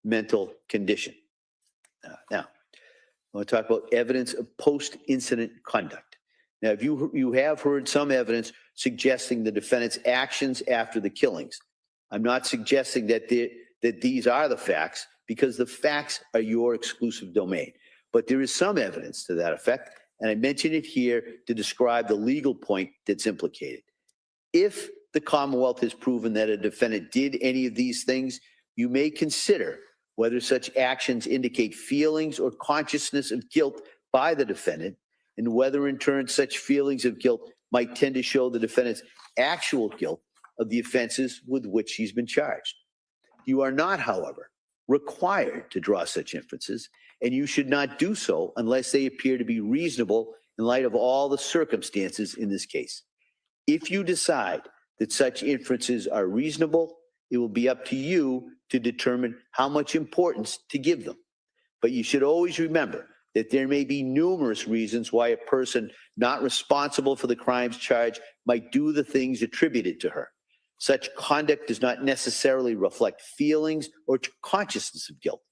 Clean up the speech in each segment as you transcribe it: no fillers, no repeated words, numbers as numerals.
mental condition. Now, I want to talk about evidence of post-incident conduct. Now, if you have heard some evidence suggesting the defendant's actions after the killings, I'm not suggesting that these are the facts, because the facts are your exclusive domain. But there is some evidence to that effect, and I mention it here to describe the legal point that's implicated. If the Commonwealth has proven that a defendant did any of these things, you may consider whether such actions indicate feelings or consciousness of guilt by the defendant, and whether in turn such feelings of guilt might tend to show the defendant's actual guilt of the offenses with which he's been charged. You are not, however, required to draw such inferences, and you should not do so unless they appear to be reasonable in light of all the circumstances in this case. If you decide that such inferences are reasonable, it will be up to you to determine how much importance to give them. But you should always remember that there may be numerous reasons why a person not responsible for the crimes charged might do the things attributed to her. Such conduct does not necessarily reflect feelings or consciousness of guilt.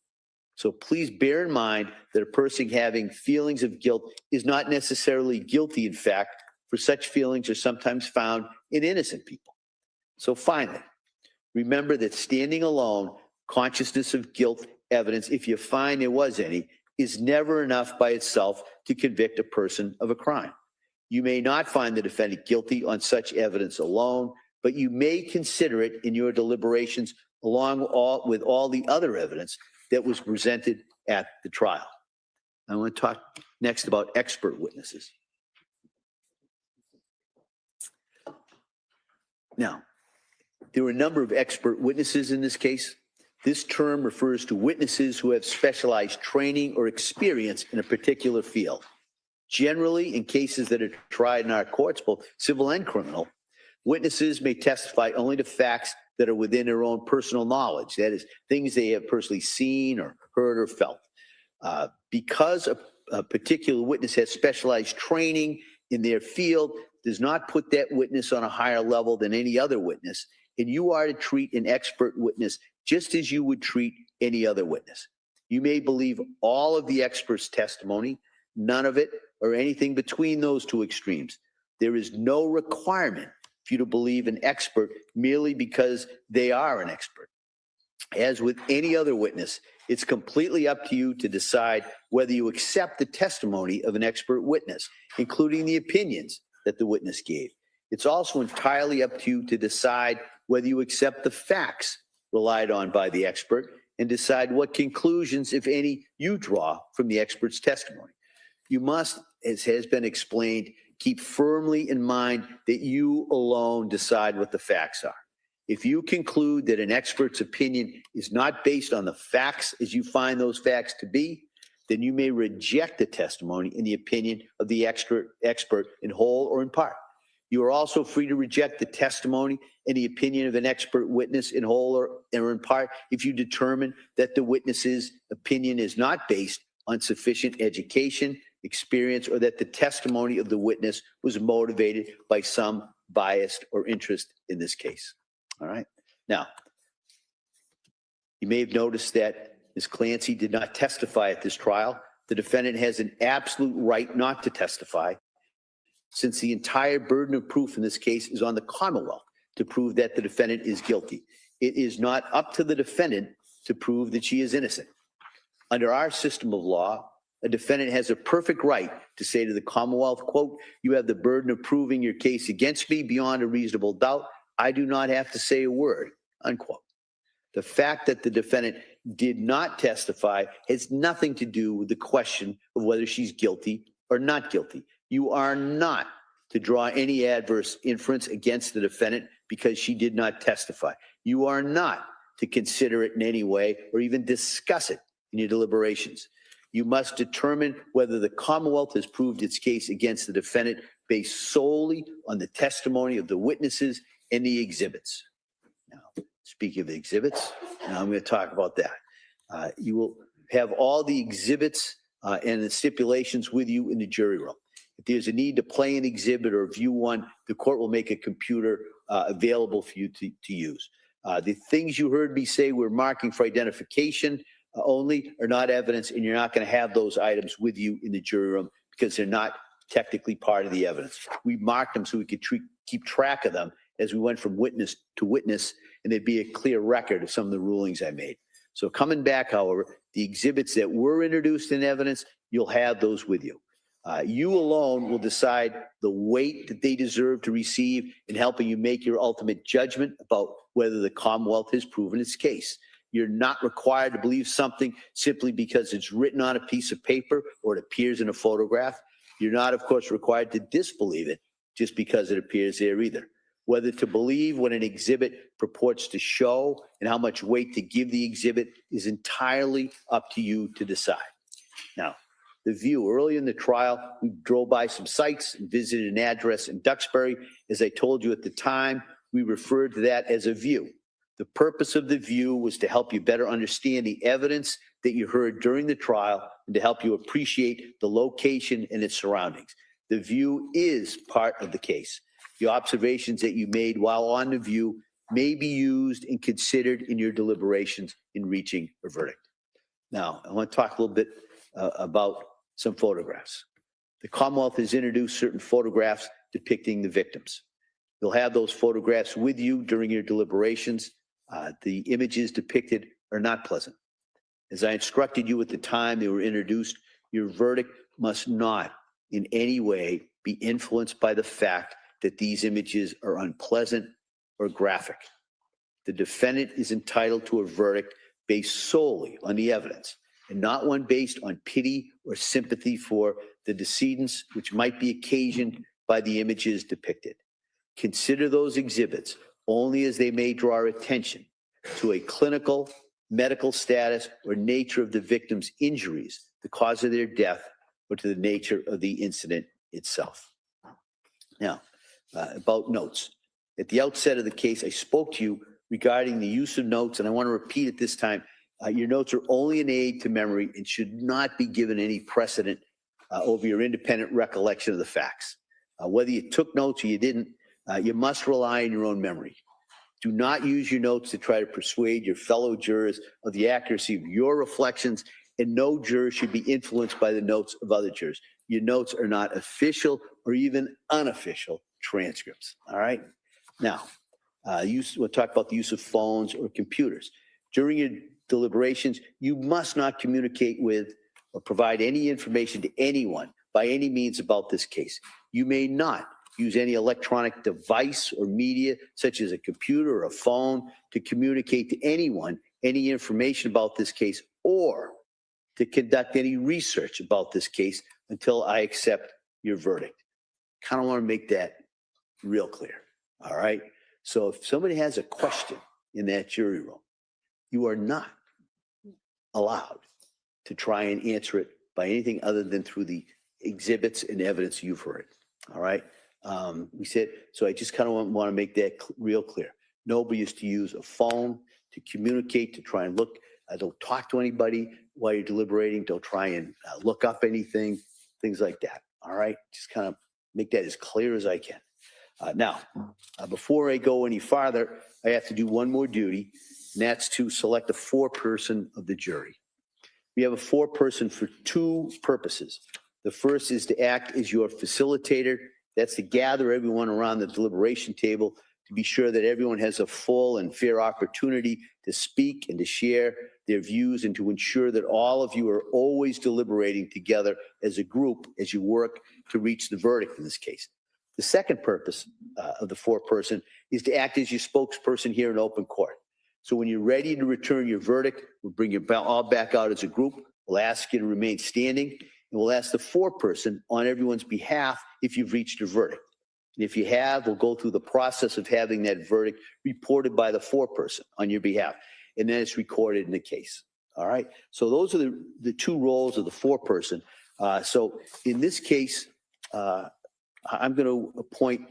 So please bear in mind that a person having feelings of guilt is not necessarily guilty. In fact, for such feelings are sometimes found in innocent people. So finally, remember that standing alone, consciousness of guilt evidence, if you find there was any, is never enough by itself to convict a person of a crime. You may not find the defendant guilty on such evidence alone, but you may consider it in your deliberations along with all the other evidence that was presented at the trial. I want to talk next about expert witnesses. Now, there were a number of expert witnesses in this case. This term refers to witnesses who have specialized training or experience in a particular field. Generally, in cases that are tried in our courts, both civil and criminal, witnesses may testify only to facts that are within their own personal knowledge. That is, things they have personally seen or heard or felt. Because a particular witness has specialized training in their field, does not put that witness on a higher level than any other witness, and you are to treat an expert witness just as you would treat any other witness. You may believe all of the expert's testimony, none of it, or anything between those two extremes. There is no requirement for you to believe an expert merely because they are an expert. As with any other witness, it's completely up to you to decide whether you accept the testimony of an expert witness, including the opinions that the witness gave. It's also entirely up to you to decide whether you accept the facts relied on by the expert and decide what conclusions, if any, you draw from the expert's testimony. You must, as has been explained, keep firmly in mind that you alone decide what the facts are. If you conclude that an expert's opinion is not based on the facts as you find those facts to be, then you may reject the testimony and the opinion of the expert in whole or in part. You are also free to reject the testimony and the opinion of an expert witness in whole or in part if you determine that the witness's opinion is not based on sufficient education, experience, or that the testimony of the witness was motivated by some bias or interest in this case. All right. Now, you may have noticed that Ms. Clancy did not testify at this trial. The defendant has an absolute right not to testify, since the entire burden of proof in this case is on the Commonwealth to prove that the defendant is guilty. It is not up to the defendant to prove that she is innocent. Under our system of law, a defendant has a perfect right to say to the Commonwealth, quote, "You have the burden of proving your case against me beyond a reasonable doubt. I do not have to say a word," unquote. The fact that the defendant did not testify has nothing to do with the question of whether she's guilty or not guilty. You are not to draw any adverse inference against the defendant because she did not testify. You are not to consider it in any way or even discuss it in your deliberations. You must determine whether the Commonwealth has proved its case against the defendant based solely on the testimony of the witnesses and the exhibits. Now, speaking of exhibits, now I'm going to talk about that. You will have all the exhibits and the stipulations with you in the jury room. If there's a need to play an exhibit or view one, the court will make a computer available for you to use. The things you heard me say we're marking for identification only are not evidence, and you're not going to have those items with you in the jury room because they're not technically part of the evidence. We marked them so we could keep track of them as we went from witness to witness, and there'd be a clear record of some of the rulings I made. So coming back, however, the exhibits that were introduced in evidence, you'll have those with you. You alone will decide the weight that they deserve to receive in helping you make your ultimate judgment about whether the Commonwealth has proven its case. You're not required to believe something simply because it's written on a piece of paper or it appears in a photograph. You're not, of course, required to disbelieve it just because it appears there either. Whether to believe what an exhibit purports to show and how much weight to give the exhibit is entirely up to you to decide. Now, the view. Early in the trial, we drove by some sites and visited an address in Duxbury. As I told you at the time, we referred to that as a view. The purpose of the view was to help you better understand the evidence that you heard during the trial and to help you appreciate the location and its surroundings. The view is part of the case. The observations that you made while on the view may be used and considered in your deliberations in reaching a verdict. Now, I want to talk a little bit about some photographs. The Commonwealth has introduced certain photographs depicting the victims. You'll have those photographs with you during your deliberations. The images depicted are not pleasant. As I instructed you at the time they were introduced, your verdict must not in any way be influenced by the fact that these images are unpleasant or graphic. The defendant is entitled to a verdict based solely on the evidence and not one based on pity or sympathy for the decedents, which might be occasioned by the images depicted. Consider those exhibits only as they may draw attention to a clinical, medical status, or nature of the victim's injuries, the cause of their death, or to the nature of the incident itself. Now, about notes. At the outset of the case, I spoke to you regarding the use of notes, and I want to repeat it this time. Your notes are only an aid to memory and should not be given any precedent over your independent recollection of the facts. Whether you took notes or you didn't, you must rely on your own memory. Do not use your notes to try to persuade your fellow jurors of the accuracy of your reflections, and no juror should be influenced by the notes of other jurors. Your notes are not official or even unofficial transcripts, all right? Now, we'll talk about the use of phones or computers. During your deliberations, you must not communicate with or provide any information to anyone by any means about this case. You may not use any electronic device or media, such as a computer or a phone, to communicate to anyone any information about this case or to conduct any research about this case until I accept your verdict. Kind of want to make that real clear, all right? So if somebody has a question in that jury room, you are not allowed to try and answer it by anything other than through the exhibits and evidence you've heard, all right? We said, so I just kind of want to make that real clear. Nobody is to use a phone to communicate, to try and look. Don't talk to anybody while you're deliberating. Don't try and look up anything, things like that, all right? Just kind of make that as clear as I can. Now, before I go any farther, I have to do one more duty, and that's to select a foreperson of the jury. We have a foreperson for two purposes. The first is to act as your facilitator. That's to gather everyone around the deliberation table to be sure that everyone has a full and fair opportunity to speak and to share their views and to ensure that all of you are always deliberating together as a group as you work to reach the verdict in this case. The second purpose of the foreperson is to act as your spokesperson here in open court. So when you're ready to return your verdict, we'll bring you all back out as a group. We'll ask you to remain standing, and we'll ask the foreperson on everyone's behalf if you've reached a verdict. And if you have, we'll go through the process of having that verdict reported by the foreperson on your behalf, and then it's recorded in the case. All right? So those are the two roles of the foreperson. So in this case, I'm going to appoint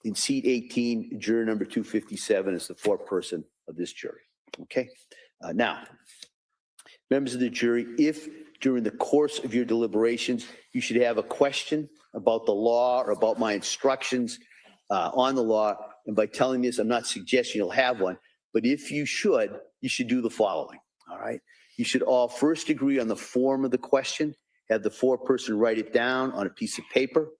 in seat 18, juror number 257 as the foreperson of this jury. Okay? Now, members of the jury, if during the course of your deliberations you should have a question about the law or about my instructions on the law, and by telling this, I'm not suggesting you'll have one, but if you should do the following, all right? You should all first agree on the form of the question, have the foreperson write it down on a piece of paper,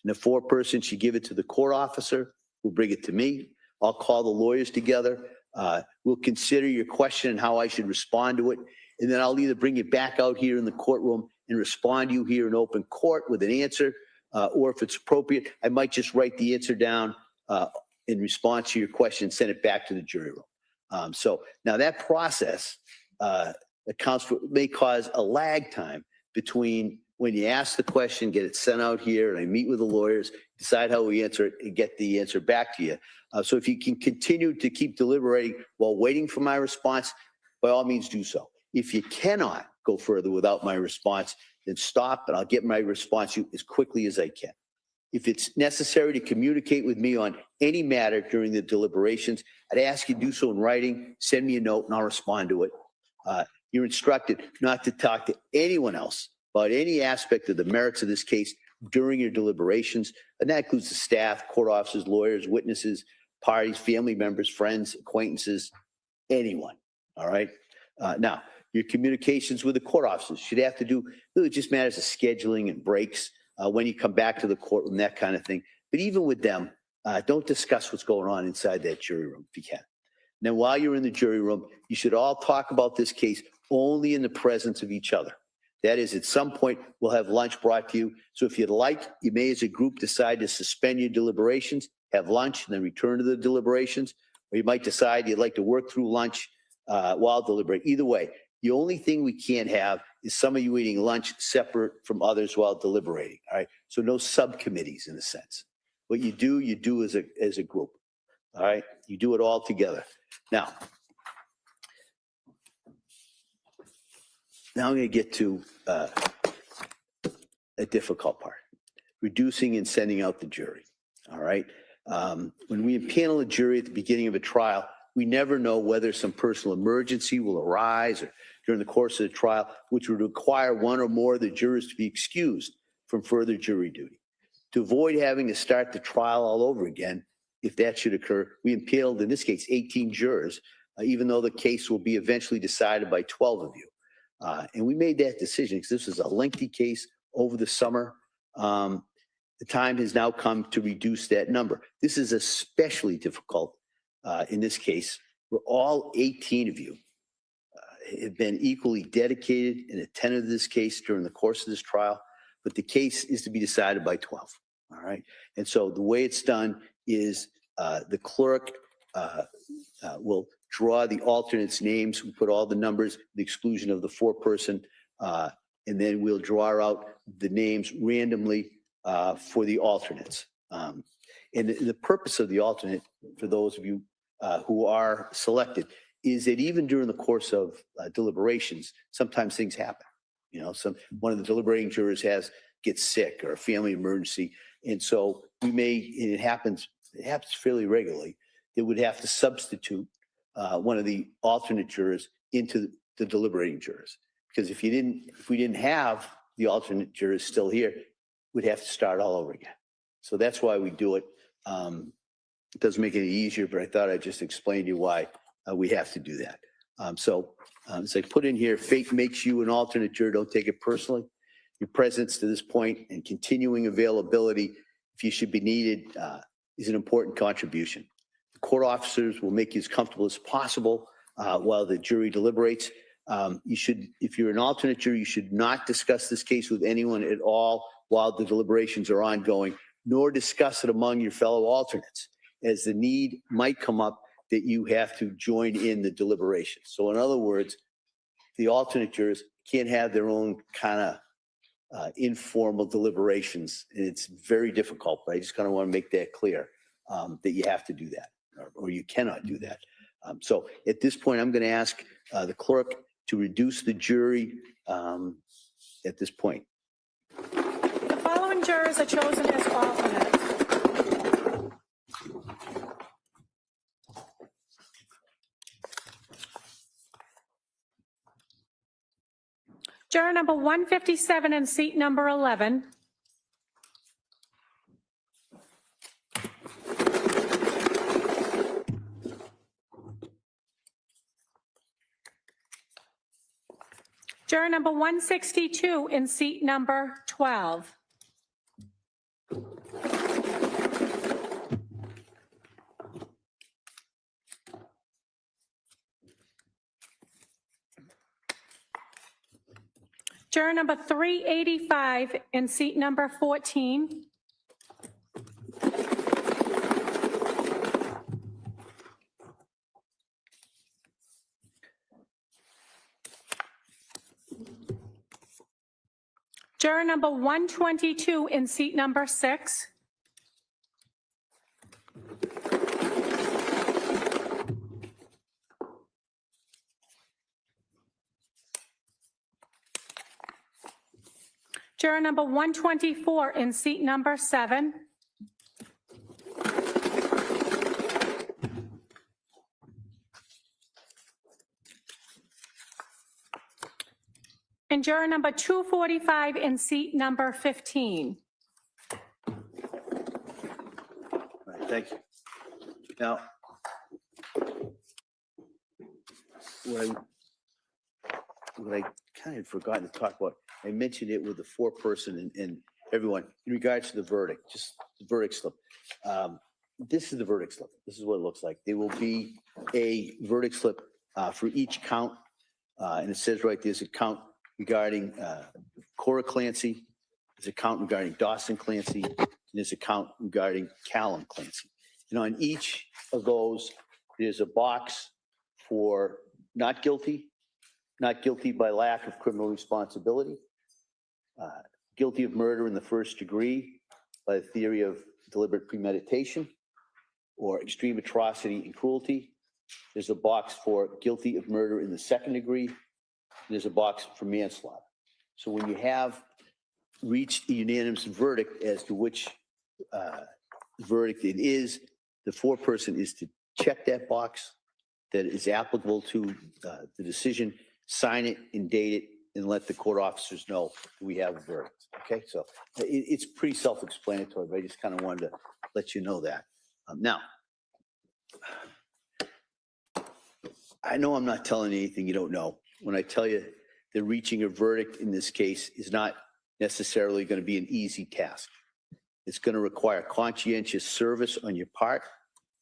and the foreperson should give it to the court officer, who'll bring it to me. I'll call the lawyers together. We'll consider your question and how I should respond to it, and then I'll either bring it back out here in the courtroom and respond to you here in open court with an answer, or if it's appropriate, I might just write the answer down in response to your question and send it back to the jury room. So now that process accounts for, may cause a lag time between when you ask the question, get it sent out here, and I meet with the lawyers, decide how we answer it, and get the answer back to you. So if you can continue to keep deliberating while waiting for my response, by all means do so. If you cannot go further without my response, then stop, and I'll get my response to you as quickly as I can. If it's necessary to communicate with me on any matter during the deliberations, I'd ask you to do so in writing. Send me a note, and I'll respond to it. You're instructed not to talk to anyone else about any aspect of the merits of this case during your deliberations, and that includes the staff, court officers, lawyers, witnesses, parties, family members, friends, acquaintances, anyone, all right? Now, your communications with the court officers should have to do, really just matters of scheduling and breaks, when you come back to the courtroom, that kind of thing. But even with them, don't discuss what's going on inside that jury room if you can. Now, while you're in the jury room, you should all talk about this case only in the presence of each other. That is, at some point, we'll have lunch brought to you. So if you'd like, you may as a group decide to suspend your deliberations, have lunch, and then return to the deliberations. Or you might decide you'd like to work through lunch while deliberating. Either way, the only thing we can't have is some of you eating lunch separate from others while deliberating, all right? So no subcommittees in a sense. What you do as a group, all right? You do it all together. Now I'm going to get to a difficult part, reducing and sending out the jury, all right? When we impanel a jury at the beginning of a trial, we never know whether some personal emergency will arise or during the course of the trial, which would require one or more of the jurors to be excused from further jury duty. To avoid having to start the trial all over again, if that should occur, we impaneled, in this case, 18 jurors, even though the case will be eventually decided by 12 of you. And we made that decision because this is a lengthy case over the summer. The time has now come to reduce that number. This is especially difficult in this case, where all 18 of you have been equally dedicated and attentive to this case during the course of this trial, but the case is to be decided by 12, all right? And so the way it's done is the clerk will draw the alternates' names. We put all the numbers, the exclusion of the foreperson, and then we'll draw out the names randomly for the alternates. And the purpose of the alternate, for those of you who are selected, is that even during the course of deliberations, sometimes things happen. You know, one of the deliberating jurors gets sick or a family emergency, and so we may, and it happens fairly regularly, they would have to substitute one of the alternate jurors into the deliberating jurors, because if we didn't have the alternate jurors still here, we'd have to start all over again. So that's why we do it. It doesn't make it any easier, but I thought I'd just explain to you why we have to do that. So I put in here, fate makes you an alternate juror. Don't take it personally. Your presence to this point and continuing availability, if you should be needed, is an important contribution. The court officers will make you as comfortable as possible while the jury deliberates. If you're an alternate juror, you should not discuss this case with anyone at all while the deliberations are ongoing, nor discuss it among your fellow alternates, as the need might come up that you have to join in the deliberations. So in other words, the alternate jurors can't have their own kind of informal deliberations. And it's very difficult, but I just kind of want to make that clear, that you have to do that, or you cannot do that. So at this point, I'm going to ask the clerk to reduce the jury at this point. The following jurors are chosen as alternates. Juror number 157 and seat number 11. Juror number 162 in seat number 12. Juror number 385 in seat number 14. Juror number 122 in seat number 6. Juror number 124 in seat number 7. And juror number 245 in seat number 15. All right, thank you. Now, what I kind of forgotten to talk about, I mentioned it with the foreperson and everyone in regards to the verdict, just the verdict slip. This is the verdict slip. This is what it looks like. There will be a verdict slip for each count. And it says right there's a count regarding Cora Clancy, there's a count regarding Dawson Clancy, and there's a count regarding Callum Clancy. And on each of those, there's a box for not guilty by lack of criminal responsibility, guilty of murder in the first degree by the theory of deliberate premeditation, or extreme atrocity and cruelty. There's a box for guilty of murder in the second degree. There's a box for manslaughter. So when you have reached a unanimous verdict as to which verdict it is, the foreperson is to check that box that is applicable to the decision, sign it and date it, and let the court officers know that we have a verdict. Okay, so it's pretty self-explanatory, but I just kind of wanted to let you know that. Now, I know I'm not telling you anything you don't know when I tell you that reaching a verdict in this case is not necessarily going to be an easy task. It's going to require conscientious service on your part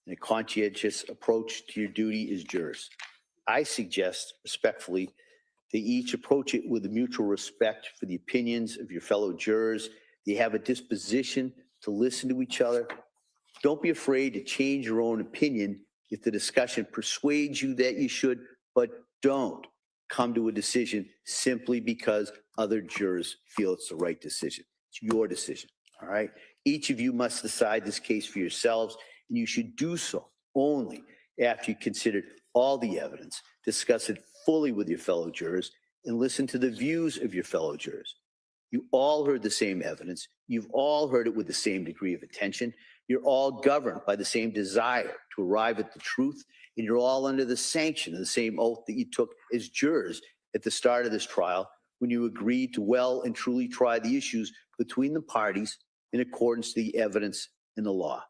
and a conscientious approach to your duty as jurors. I suggest respectfully that each approach it with a mutual respect for the opinions of your fellow jurors. They have a disposition to listen to each other. Don't be afraid to change your own opinion if the discussion persuades you that you should, but don't come to a decision simply because other jurors feel it's the right decision. It's your decision, all right? Each of you must decide this case for yourselves, and you should do so only after you considered all the evidence, discuss it fully with your fellow jurors, and listen to the views of your fellow jurors. You all heard the same evidence. You've all heard it with the same degree of attention. You're all governed by the same desire to arrive at the truth, and you're all under the sanction of the same oath that you took as jurors at the start of this trial when you agreed to well and truly try the issues between the parties in accordance to the evidence and the law.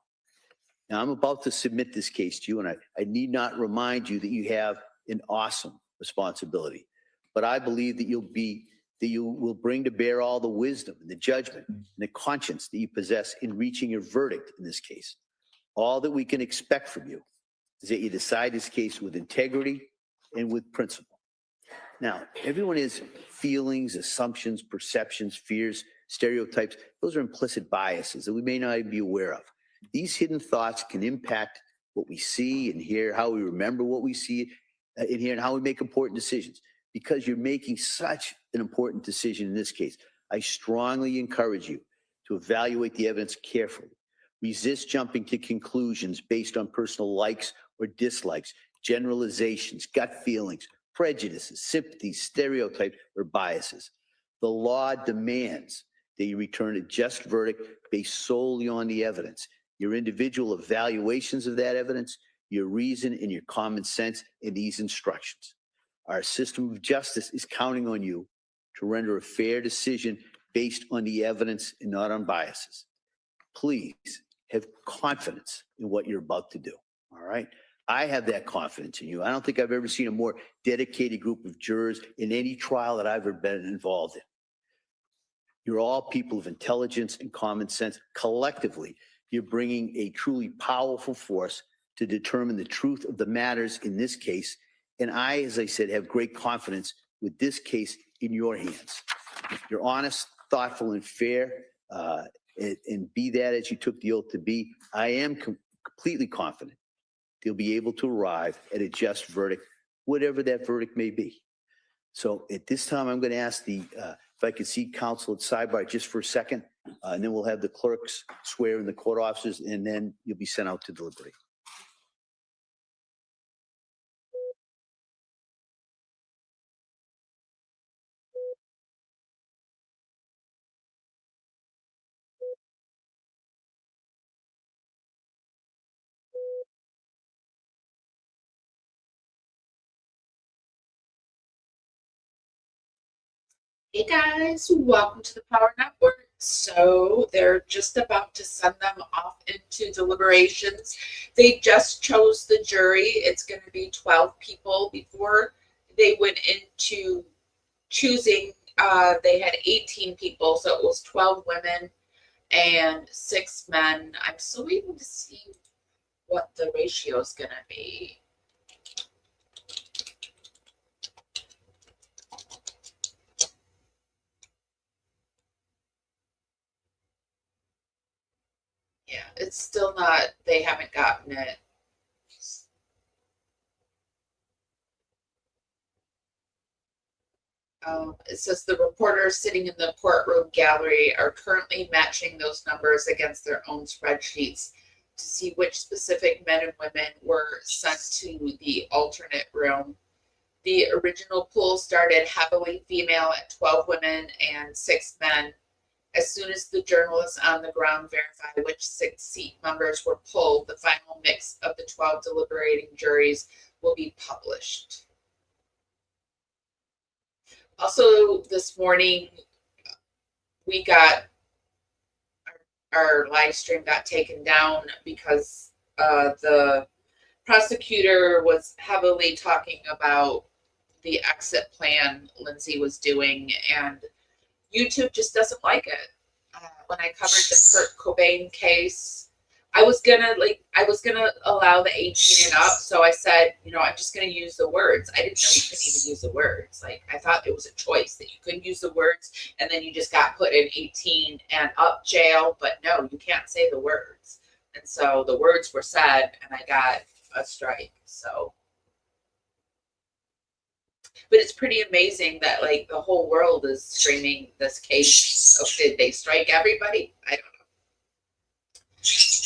Now, I'm about to submit this case to you, and I need not remind you that you have an awesome responsibility, but I believe that you will bring to bear all the wisdom and the judgment and the conscience that you possess in reaching your verdict in this case. All that we can expect from you is that you decide this case with integrity and with principle. Now, everyone has feelings, assumptions, perceptions, fears, stereotypes. Those are implicit biases that we may not even be aware of. These hidden thoughts can impact what we see and hear, how we remember what we see and hear, and how we make important decisions. Because you're making such an important decision in this case, I strongly encourage you to evaluate the evidence carefully. Resist jumping to conclusions based on personal likes or dislikes, generalizations, gut feelings, prejudices, sympathies, stereotypes, or biases. The law demands that you return a just verdict based solely on the evidence, your individual evaluations of that evidence, your reason, and your common sense in these instructions. Our system of justice is counting on you to render a fair decision based on the evidence and not on biases. Please have confidence in what you're about to do, all right? I have that confidence in you. I don't think I've ever seen a more dedicated group of jurors in any trial that I've ever been involved in. You're all people of intelligence and common sense. Collectively, you're bringing a truly powerful force to determine the truth of the matters in this case. And I, as I said, have great confidence with this case in your hands. You're honest, thoughtful, and fair, and be that as you took the oath to be. I am completely confident they'll be able to arrive at a just verdict, whatever that verdict may be. So at this time, I'm going to ask if I could see counsel at sidebar just for a second, and then we'll have the clerks swear in the court officers, and then you'll be sent out to deliberate. Hey guys, welcome to the Power Network. So they're just about to send them off into deliberations. They just chose the jury. It's going to be 12 people. Before they went into choosing, they had 18 people, so it was 12 women and 6 men. I'm still waiting to see what the ratio is going to be. Yeah, it's still not, they haven't gotten it. It says the reporters sitting in the courtroom gallery are currently matching those numbers against their own spreadsheets to see which specific men and women were sent to the alternate room. The original pool started heavily female at 12 women and 6 men. As soon as the journalists on the ground verify which 6 seat members were pulled, the final mix of the 12 deliberating juries will be published. Also, this morning, we got our live stream got taken down because the prosecutor was heavily talking about the exit plan Lindsay was doing, and YouTube just doesn't like it. When I covered the Kurt Cobain case, I was gonna allow the 18 and up, so I said, I'm just gonna use the words. I didn't know you couldn't even use the words. Like, I thought it was a choice that you couldn't use the words, and then you just got put in 18 and up jail. But no, you can't say the words. And so the words were said, and I got a strike. So, but it's pretty amazing that like the whole world is streaming this case. So did they strike everybody? I don't know.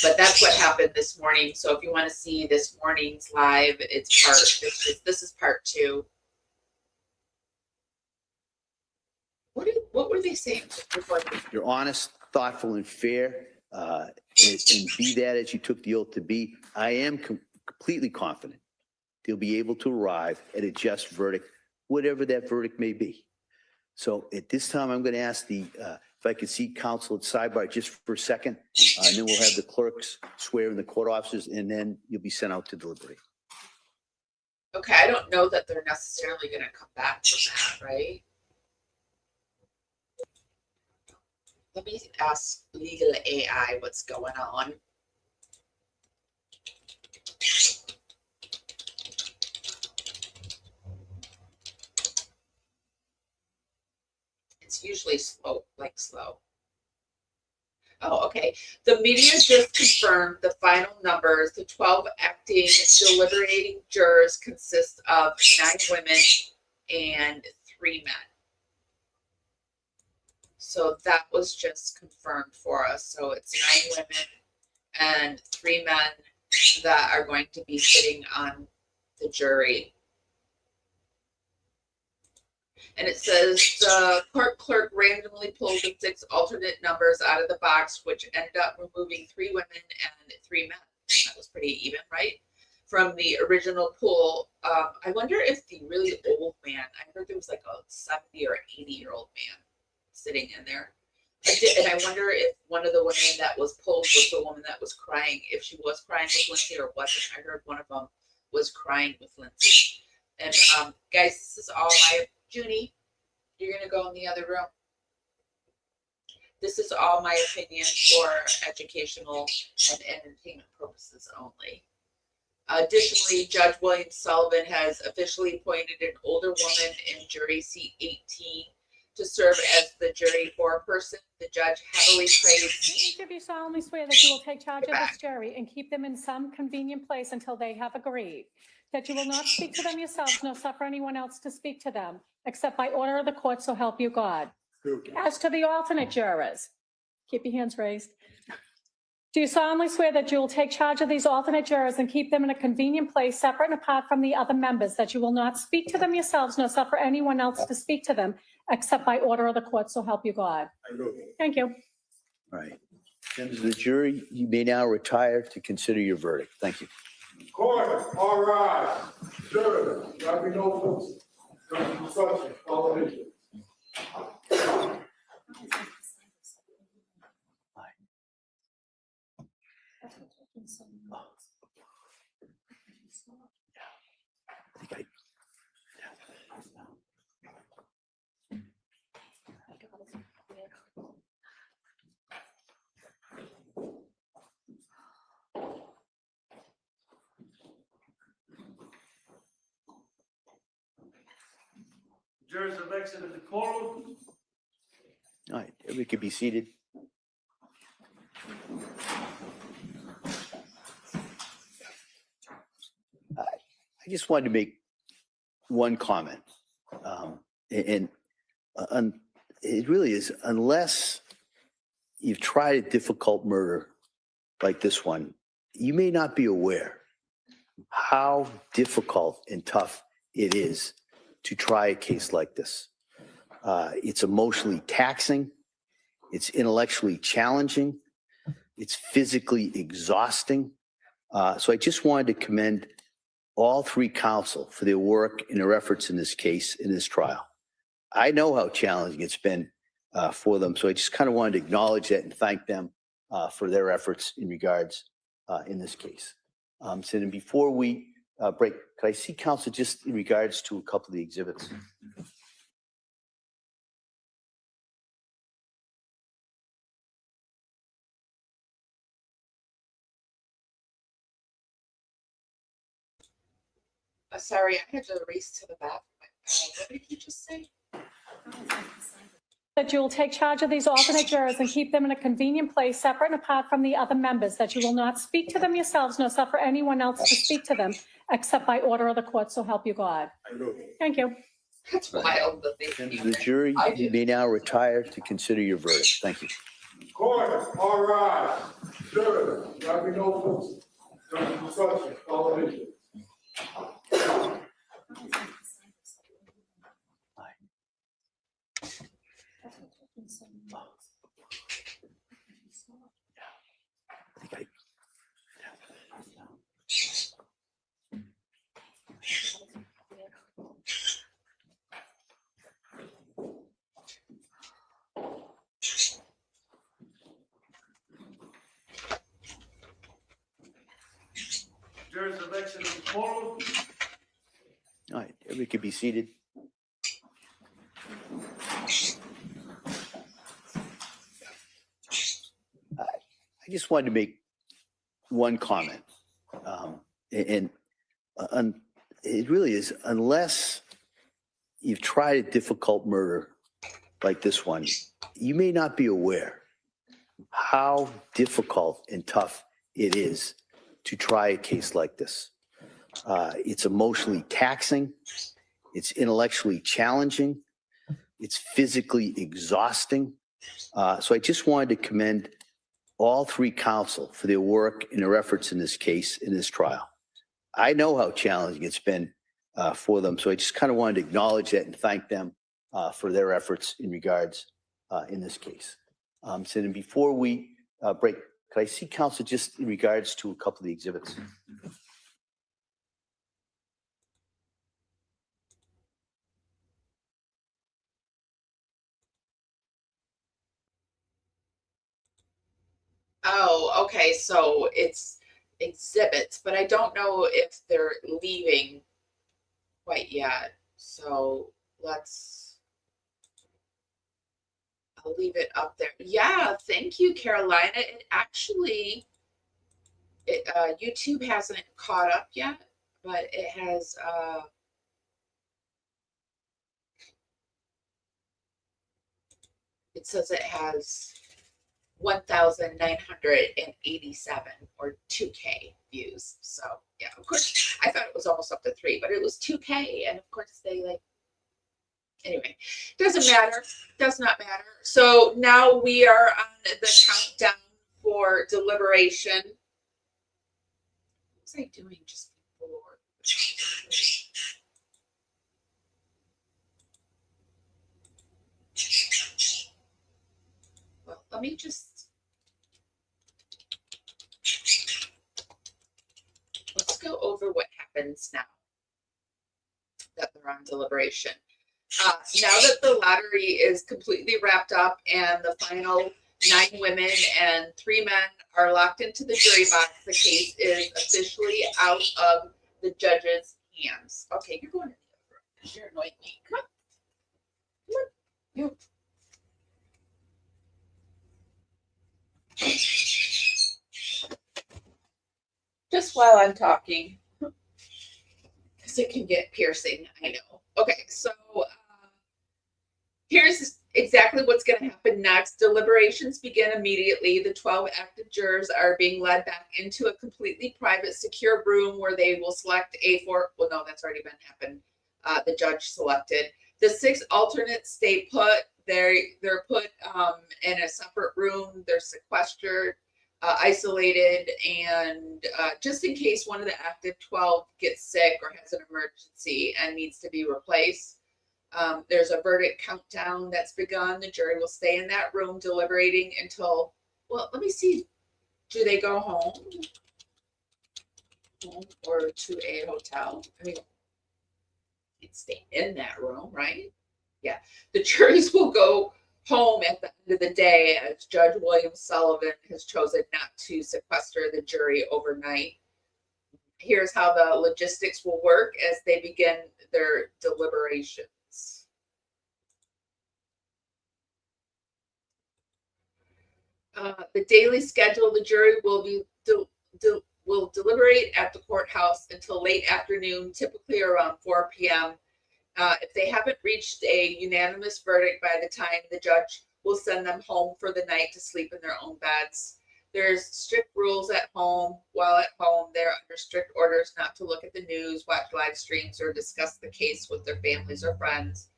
But that's what happened this morning. So if you want to see this morning's live, this is part 2. What were they saying before? You're honest, thoughtful, and fair, and be that as you took the oath to be. I am completely confident they'll be able to arrive at a just verdict, whatever that verdict may be. So at this time, I'm going to ask if I could see counsel at sidebar just for a second, and then we'll have the clerks swear in the court officers, and then you'll be sent out to deliberate. Okay, I don't know that they're necessarily going to come back from that, right? Let me ask legal AI what's going on. It's usually slow. Oh, okay. The media just confirmed the final numbers. The 12 acting deliberating jurors consist of 9 women and 3 men. So that was just confirmed for us. So it's 9 women and 3 men that are going to be sitting on the jury. And it says the court clerk randomly pulled the 6 alternate numbers out of the box, which ended up removing 3 women and 3 men. That was pretty even, right? From the original pool. I wonder if the really old man, I heard there was like a 70 or 80-year-old man sitting in there. And I wonder if one of the women that was pulled was the woman that was crying, if she was crying with Lindsay or wasn't. I heard one of them was crying with Lindsay. And guys, this is all my Junie. You're gonna go in the other room. This is all my opinion for educational and entertainment purposes only. Additionally, Judge William Sullivan has officially appointed an older woman in jury seat 18 to serve as the jury foreperson. The judge heavily praised. Each of you solemnly swear that you will take charge of this jury and keep them in some convenient place until they have agreed, that you will not speak to them yourselves nor suffer anyone else to speak to them, except by order of the court, so help you God. As to the alternate jurors, keep your hands raised. Do you solemnly swear that you will take charge of these alternate jurors and keep them in a convenient place, separate and apart from the other members, that you will not speak to them yourselves nor suffer anyone else to speak to them, except by order of the court, so help you God? I do. Thank you. All right. Members of the jury, you may now retire to consider your verdict. Thank you. Court, all rise. Jury, there be no votes. Instruction, television. I think Jurors have exited the courtroom. All right, everybody could be seated. I just wanted to make one comment. And it really is, unless you've tried a difficult murder like this one, you may not be aware how difficult and tough it is to try a case like this. It's emotionally taxing. It's intellectually challenging. It's physically exhausting. So I just wanted to commend all three counsel for their work and their efforts in this case, in this trial. I know how challenging it's been for them. So I just kind of wanted to acknowledge that and thank them for their efforts in regards in this case. So then before we break, could I see counsel just in regards to a couple of the exhibits? Sorry, I had to race to the bathroom. What did you just say? That you will take charge of these alternate jurors and keep them in a convenient place, separate and apart from the other members, that you will not speak to them yourselves nor suffer anyone else to speak to them, except by order of the court, so help you God. I do. Thank you. That's wild that they Members came of the in. jury, I you do. may now retire to consider your verdict. Thank you. Court, all rise. Jury, there be no votes. Instruction, television. I think Jurors have exited the courtroom. All right, everybody could be seated. I just wanted to make one comment. And it really is, unless you've tried a difficult murder like this one, you may not be aware how difficult and tough it is to try a case like this. It's emotionally taxing. It's intellectually challenging. It's physically exhausting. So I just wanted to commend all three counsel for their work and their efforts in this case, in this trial. I know how challenging it's been for them. So I just kind of wanted to acknowledge that and thank them for their efforts in regards in this case. So then before we break, could I see counsel just in regards to a couple of the exhibits? Oh, okay. So it's exhibits, but I don't know if they're leaving quite yet. So I'll leave it up there. Yeah, thank you, Carolina. It actually, YouTube hasn't caught up yet, but it has, it says it has 1,987 or 2K views. So yeah, of course, I thought it was almost up to 3, but it was 2K. And of course they anyway, doesn't matter. Does not matter. So now we are on the countdown for deliberation. What was I doing just before? Well, let me let's go over what happens now that they're on deliberation. Now that the lottery is completely wrapped up and the final 9 women and 3 men are locked into the jury box, the case is officially out of the judge's hands. Okay, you're going in the other room because you're annoying me. Come on. Come on. You. Just while I'm talking, because it can get piercing, I know. Okay, so here's exactly what's going to happen next. Deliberations begin immediately. The 12 active jurors are being led back into a completely private, secure room where they will select well, no, that's already been happened. The judge selected. The 6 alternates stay put. They're put in a separate room. They're sequestered, isolated, and just in case one of the active 12 gets sick or has an emergency and needs to be replaced. There's a verdict countdown that's begun. The jury will stay in that room deliberating until, well, let me see. Do they go home or to a hotel? I mean, you'd stay in that room, right? Yeah. The juries will go home at the end of the day as Judge William Sullivan has chosen not to sequester the jury overnight. Here's how the logistics will work as they begin their deliberations. The daily schedule, the jury will deliberate at the courthouse until late afternoon, typically around 4 p.m. If they haven't reached a unanimous verdict by the time the judge will send them home for the night to sleep in their own beds. There's strict rules at home. While at home, they're under strict orders not to look at the news, watch live streams, or discuss the case with their families or friends.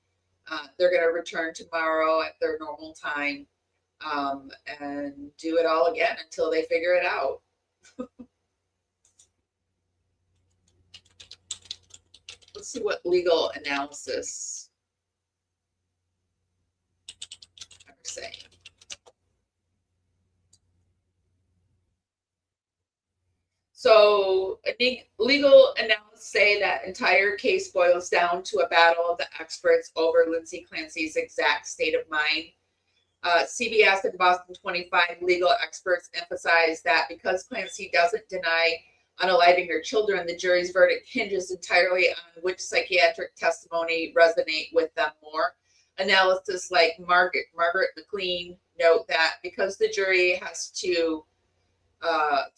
They're going to return tomorrow at their normal time. And do it all again until they figure it out. Let's see what legal analysis I'm saying. So legal analysts say that entire case boils down to a battle of the experts over Lindsay Clancy's exact state of mind. CBS and Boston 25 legal experts emphasize that because Clancy doesn't deny unaliving her children, the jury's verdict hinges entirely on which psychiatric testimony resonate with them more. Analysts like Margaret McLean note that because the jury has to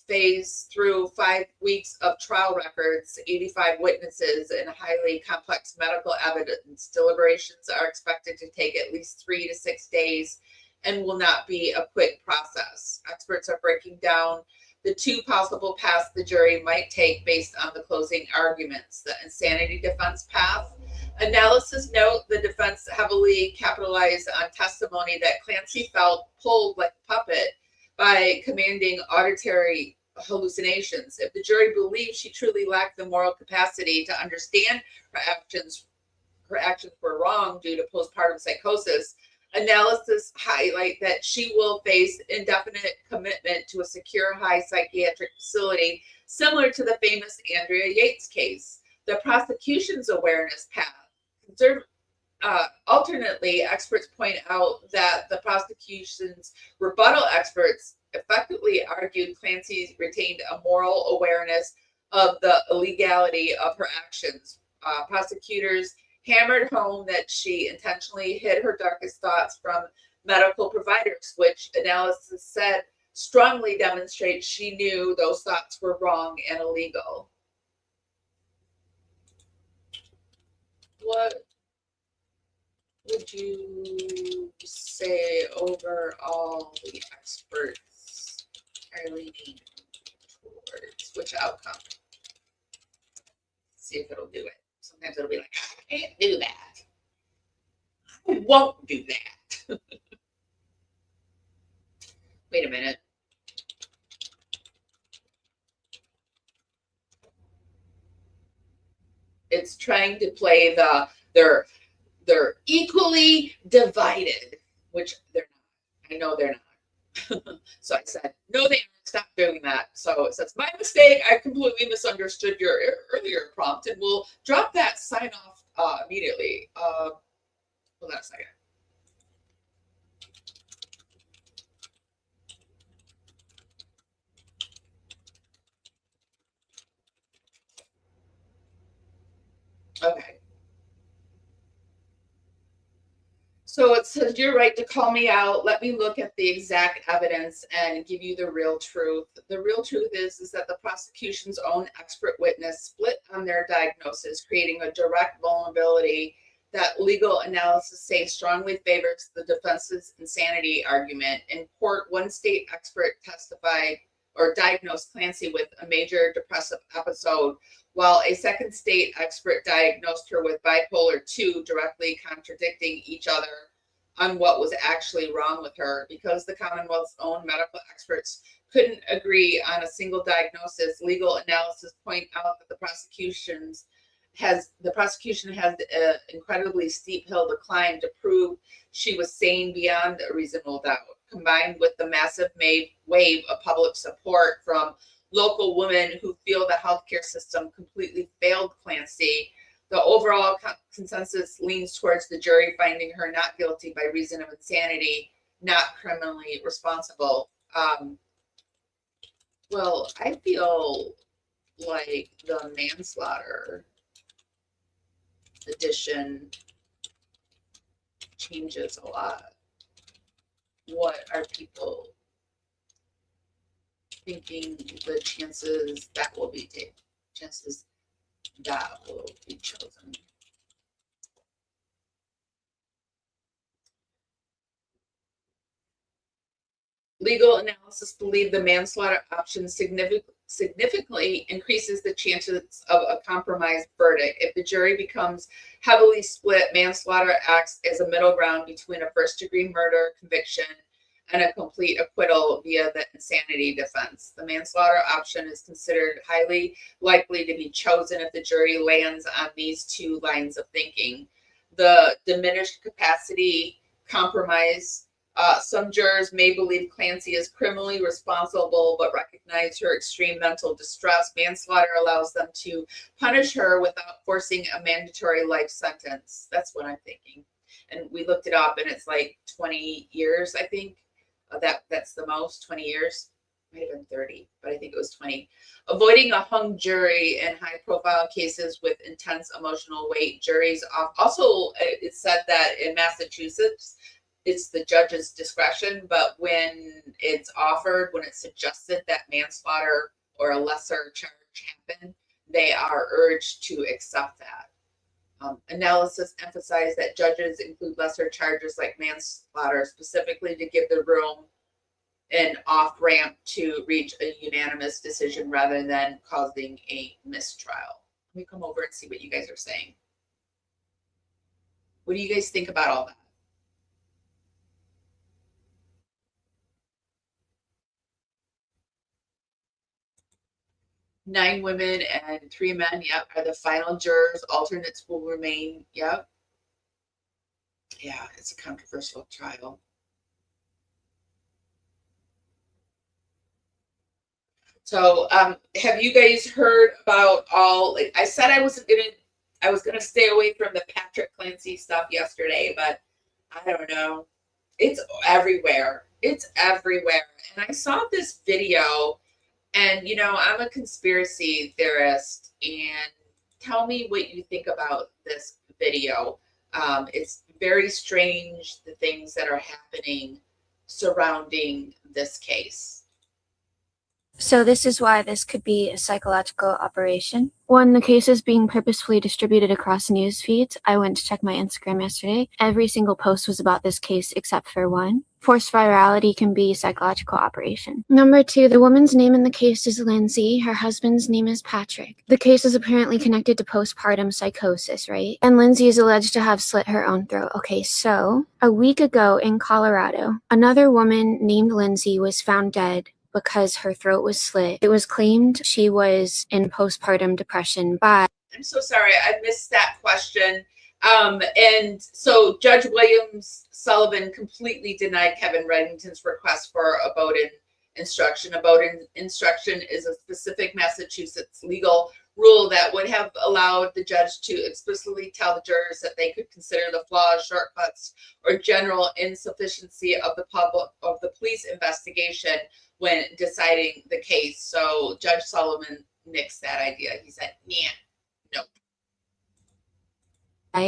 phase through 5 weeks of trial records, 85 witnesses, and highly complex medical evidence, deliberations are expected to take at least 3 to 6 days and will not be a quick process. Experts are breaking down the 2 possible paths the jury might take based on the closing arguments. The insanity defense path. Analysis note the defense heavily capitalized on testimony that Clancy felt pulled like a puppet by commanding auditory hallucinations. If the jury believes she truly lacked the moral capacity to understand her actions were wrong due to postpartum psychosis, analysis highlight that she will face indefinite commitment to a secure high psychiatric facility, similar to the famous Andrea Yates case. The prosecution's awareness path. Alternately, experts point out that the prosecution's rebuttal experts effectively argued Clancy retained a moral awareness of the illegality of her actions. Prosecutors hammered home that she intentionally hid her darkest thoughts from medical providers, which analysis said strongly demonstrates she knew those thoughts were wrong and illegal. What would you say overall the experts are leaning towards? Which outcome? See if it'll do it. Sometimes it'll be like, I can't do that. I won't do that. Wait a minute. It's trying to play they're equally divided, which they're not. I know they're not. So I said, no, they aren't. Stop doing that. So it says, my mistake. I completely misunderstood your earlier prompt, and we'll drop that sign off immediately. Hold on a second. Okay. So it says, you're right to call me out. Let me look at the exact evidence and give you the real truth. The real truth is that the prosecution's own expert witness split on their diagnosis, creating a direct vulnerability that legal analysis say strongly favors the defense's insanity argument. In court, one state expert testified or diagnosed Clancy with a major depressive episode, while a second state expert diagnosed her with bipolar 2, directly contradicting each other on what was actually wrong with her. Because the Commonwealth's own medical experts couldn't agree on a single diagnosis, legal analysis point out that the prosecution has an incredibly steep hill to climb to prove she was sane beyond a reasonable doubt. Combined with the massive wave of public support from local women who feel the healthcare system completely failed Clancy, the overall consensus leans towards the jury finding her not guilty by reason of insanity, not criminally responsible. Well, I feel like the manslaughter edition changes a lot. What are people thinking the chances that will be taken? Chances that will be chosen. Legal analysis believe the manslaughter option significantly increases the chances of a compromised verdict. If the jury becomes heavily split, manslaughter acts as a middle ground between a first-degree murder conviction and a complete acquittal via the insanity defense. The manslaughter option is considered highly likely to be chosen if the jury lands on these two lines of thinking. The diminished capacity compromise. Some jurors may believe Clancy is criminally responsible, but recognize her extreme mental distress. Manslaughter allows them to punish her without forcing a mandatory life sentence. That's what I'm thinking. And we looked it up, and it's like 20 years, I think. That's the most, 20 years. Might have been 30, but I think it was 20. Avoiding a hung jury in high-profile cases with intense emotional weight. Juries also, it said that in Massachusetts, it's the judge's discretion, but when it's offered, when it's suggested that manslaughter or a lesser charge happen, they are urged to accept that. Analysis emphasized that judges include lesser charges like manslaughter specifically to give the room an off-ramp to reach a unanimous decision rather than causing a mistrial. Let me come over and see what you guys are saying. What do you guys think about all that? 9 women and 3 men, yep, are the final jurors. Alternates will remain, yep. Yeah, it's a controversial trial. So have you guys heard about all, like I said I wasn't going to I was gonna stay away from the Patrick Clancy stuff yesterday, but I don't know. It's everywhere. It's everywhere. And I saw this video, and I'm a conspiracy theorist, and tell me what you think about this video. It's very strange, the things that are happening surrounding this case. So this is why this could be a psychological operation. One, the case is being purposefully distributed across news feeds. I went to check my Instagram yesterday. Every single post was about this case except for one. Forced virality can be a psychological operation. Number two, the woman's name in the case is Lindsay. Her husband's name is Patrick. The case is apparently connected to postpartum psychosis, right? And Lindsay is alleged to have slit her own throat. Okay, so a week ago in Colorado, another woman named Lindsay was found dead because her throat was slit. It was claimed she was in postpartum depression by... I'm so sorry, I missed that question. And so Judge Williams Sullivan completely denied Kevin Reddington's request for a Bowdoin instruction. A Bowdoin instruction is a specific Massachusetts legal rule that would have allowed the judge to explicitly tell the jurors that they could consider the flaws, shortcuts, or general insufficiency of the police investigation when deciding the case. So Judge Sullivan nixed that idea. He said, "Yeah, nope."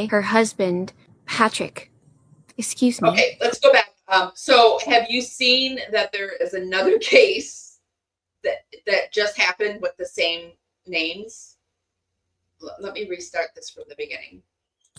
Her husband, Patrick. Excuse me. Okay, let's go back. So have you seen that there is another case that just happened with the same names? Let me restart this from the beginning.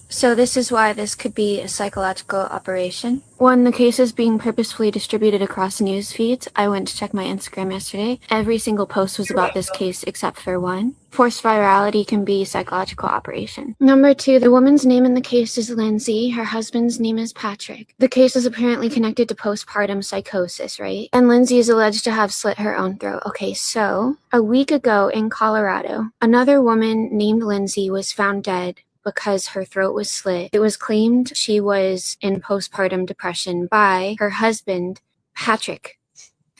So this is why this could be a psychological operation. One, the case is being purposefully distributed across news feeds. I went to check my Instagram yesterday. Every single post was about this case except for one. Forced virality can be a psychological operation. Number two, the woman's name in the case is Lindsay. Her husband's name is Patrick. The case is apparently connected to postpartum psychosis, right? And Lindsay is alleged to have slit her own throat. Okay, so a week ago in Colorado, another woman named Lindsay was found dead because her throat was slit. It was claimed she was in postpartum depression by her husband, Patrick.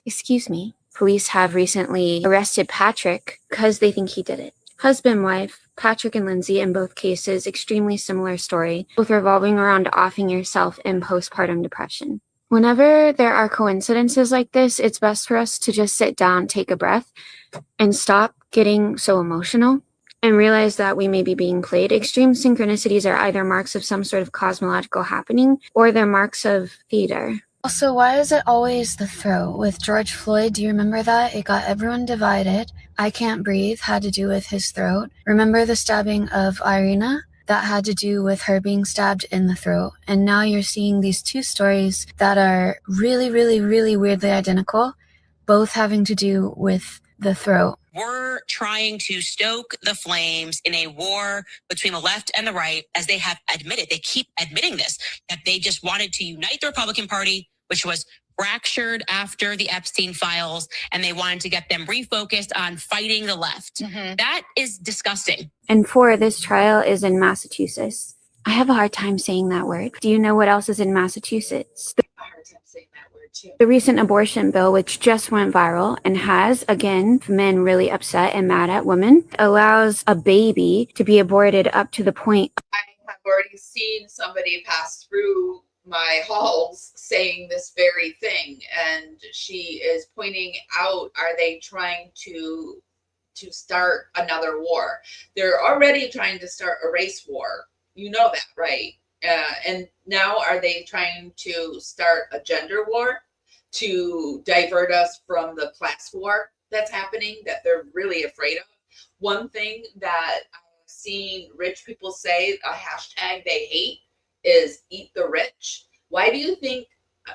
Excuse me. Police have recently arrested Patrick because they think he did it. Husband, wife, Patrick and Lindsay, in both cases, extremely similar story, both revolving around offing yourself in postpartum depression. Whenever there are coincidences like this, it's best for us to just sit down, take a breath, and stop getting so emotional and realize that we may be being played. Extreme synchronicities are either marks of some sort of cosmological happening or they're marks of theater. Also, why is it always the throat? With George Floyd, do you remember that? It got everyone divided. I Can't Breathe had to do with his throat. Remember the stabbing of Irina? That had to do with her being stabbed in the throat. And now you're seeing these two stories that are really, really, really weirdly identical, both having to do with the throat. We're trying to stoke the flames in a war between the left and the right, as they have admitted. They keep admitting this, that they just wanted to unite the Republican Party, which was fractured after the Epstein files, and they wanted to get them refocused on fighting the left. Mm-hmm. That is disgusting. And four, this trial is in Massachusetts. I have a hard time saying that word. Do you know what else is in Massachusetts? A hard time saying that word too. The recent abortion bill, which just went viral and has, again, men really upset and mad at women, allows a baby to be aborted up to the point. I have already seen somebody pass through my halls saying this very thing, and she is pointing out, are they trying to start another war? They're already trying to start a race war. You know that, right? And now are they trying to start a gender war to divert us from the class war that's happening, that they're really afraid of? One thing that I've seen rich people say, a hashtag they hate, is eat the rich. Why do you think,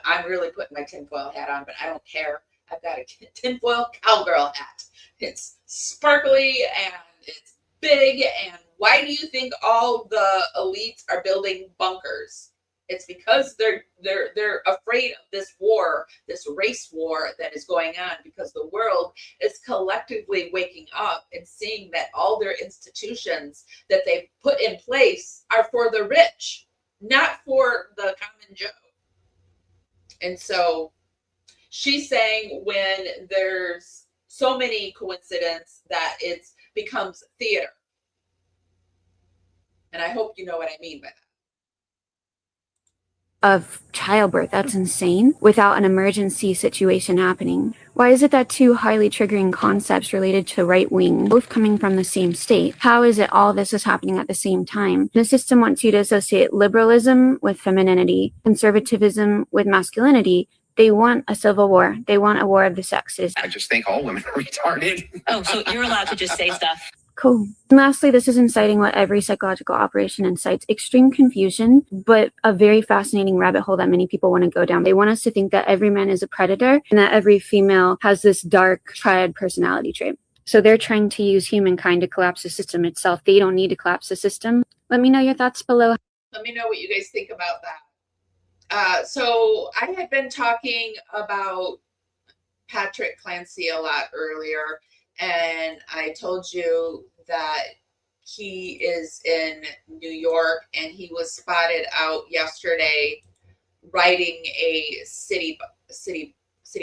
I'm really putting my tinfoil hat on, but I don't care. I've got a tinfoil cowgirl hat. It's sparkly and it's big. And why do you think all the elites are building bunkers? It's because they're afraid of this war, this race war that is going on, because the world is collectively waking up and seeing that all their institutions that they've put in place are for the rich, not for the common Joe. And so she's saying when there's so many coincidences that it becomes theater. And I hope you know what I mean by that. Of childbirth. That's insane. Without an emergency situation happening. Why is it that two highly triggering concepts related to right wing, both coming from the same state? How is it all this is happening at the same time? The system wants you to associate liberalism with femininity, conservatism with masculinity. They want a civil war. They want a war of the sexes. I just think all women are retarded. Oh, so you're allowed to just say stuff. Cool. And lastly, this is inciting what every psychological operation incites: extreme confusion, but a very fascinating rabbit hole that many people want to go down. They want us to think that every man is a predator and that every female has this dark triad personality trait. So they're trying to use humankind to collapse the system itself. They don't need to collapse the system. Let me know your thoughts below. Let me know what you guys think about that. So I had been talking about Patrick Clancy a lot earlier, and I told you that he is in New York, and he was spotted out yesterday riding a city bike. I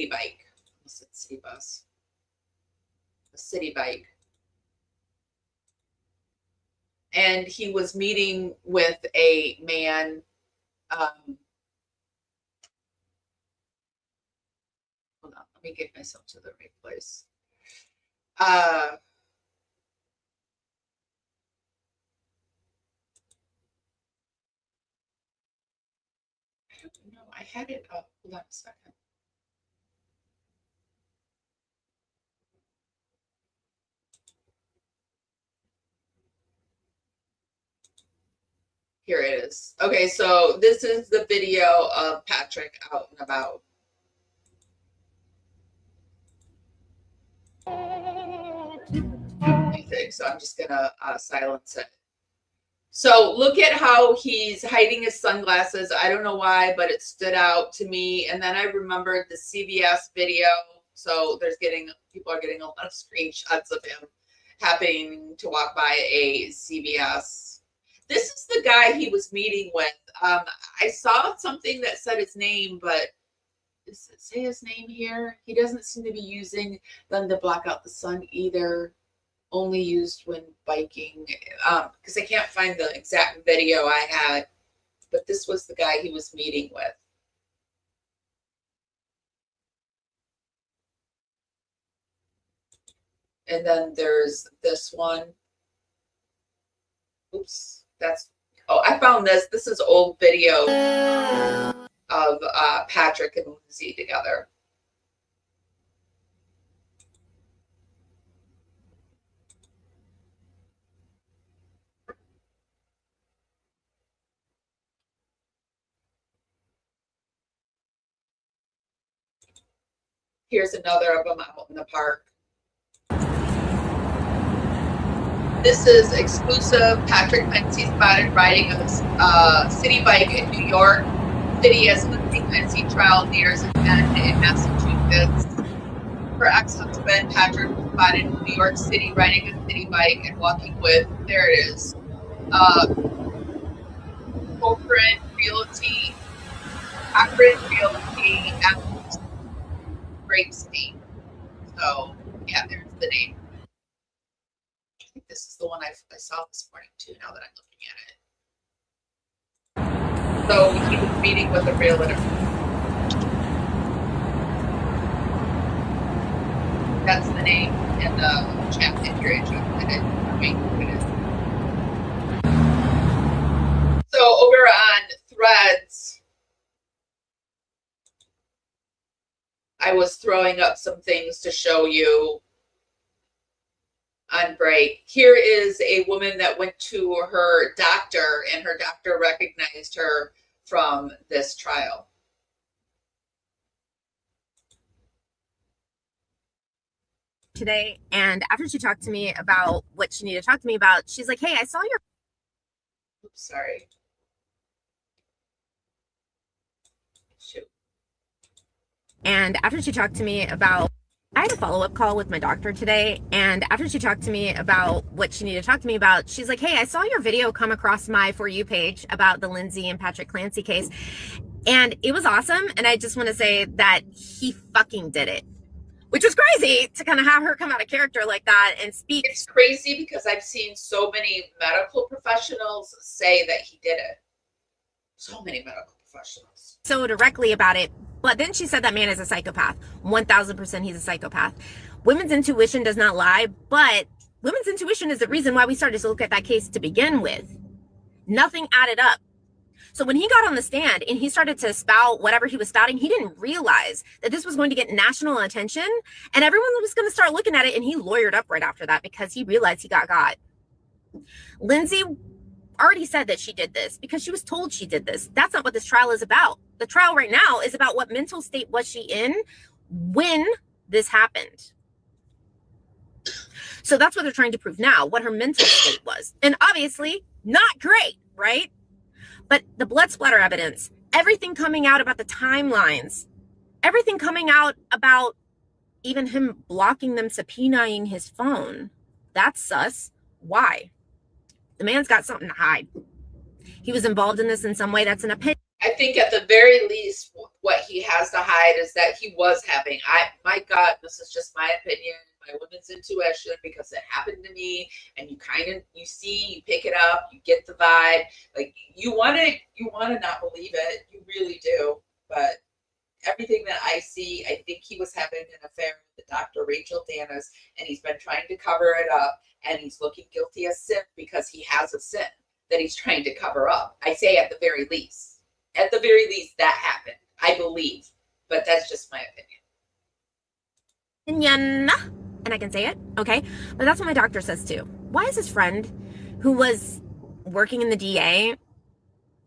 said city bus. A city bike. And he was meeting with a man. Hold on, let me get myself to the right place. I don't know. I had it up. Hold on a second. Here it is. Okay, so this is the video of Patrick out and about. So I'm just gonna silence it. So look at how he's hiding his sunglasses. I don't know why, but it stood out to me. And then I remembered the CBS video. So people are getting a lot of screenshots of him happening to walk by a CBS. This is the guy he was meeting with. I saw something that said his name, but does it say his name here? He doesn't seem to be using them to block out the sun either. Only used when biking, because I can't find the exact video I had, but this was the guy he was meeting with. And then there's this one. Oops, I found this. This is old video of Patrick and Lindsay together. Here's another of them out in the park. This is exclusive. Patrick Clancy spotted riding a city bike in New York City as Lindsay Clancy trial nears an end in Massachusetts. Her ex-husband, Patrick, was spotted in New York City riding a city bike and walking with, there it is, Cochran Realty, and Grapeseed. So, yeah, there's the name. I think this is the one I saw this morning too, now that I'm looking at it. So he was meeting with a realtor. That's the name in the chat if you're interested in it. So over on Threads, I was throwing up some things to show you on break. Here is a woman that went to her doctor, and her doctor recognized her from this trial. Today, and after she talked to me about what she needed to talk to me about, she's like, hey, I saw your... Oops, sorry. Shoot. And after she talked to me about... I had a follow-up call with my doctor today, and after she talked to me about what she needed to talk to me about, she's like, hey, I saw your video come across my For You page about the Lindsay and Patrick Clancy case, and it was awesome, and I just want to say that he fucking did it. which was crazy to kind of have her come out of character like that and speak. It's crazy because I've seen so many medical professionals say that he did it. So many medical professionals. So directly about it. But then she said that man is a psychopath. 1000% he's a psychopath. Women's intuition does not lie, but women's intuition is the reason why we started to look at that case to begin with. Nothing added up. So when he got on the stand and he started to spout whatever he was spouting, he didn't realize that this was going to get national attention and everyone was going to start looking at it, and he lawyered up right after that because he realized he got. Lindsay already said that she did this because she was told she did this. That's not what this trial is about. The trial right now is about what mental state was she in when this happened. So that's what they're trying to prove now, what her mental state was. And obviously not great, right? But the blood splatter evidence, everything coming out about the timelines, everything coming out about even him blocking them, subpoenaing his phone, that's sus. Why? The man's got something to hide. He was involved in this in some way. That's an opinion. I think at the very least, what he has to hide is that he was having, my God, this is just my opinion, my women's intuition, because it happened to me, and you pick it up, you get the vibe, like you want to not believe it, you really do, but everything that I see, I think he was having an affair with Dr. Rachel Dennis, and he's been trying to cover it up, and he's looking guilty as sin because he has a sin that he's trying to cover up. I say at the very least. At the very least, that happened. I believe. But that's just my opinion. And I can say it, okay? But that's what my doctor says too. Why is his friend who was working in the DA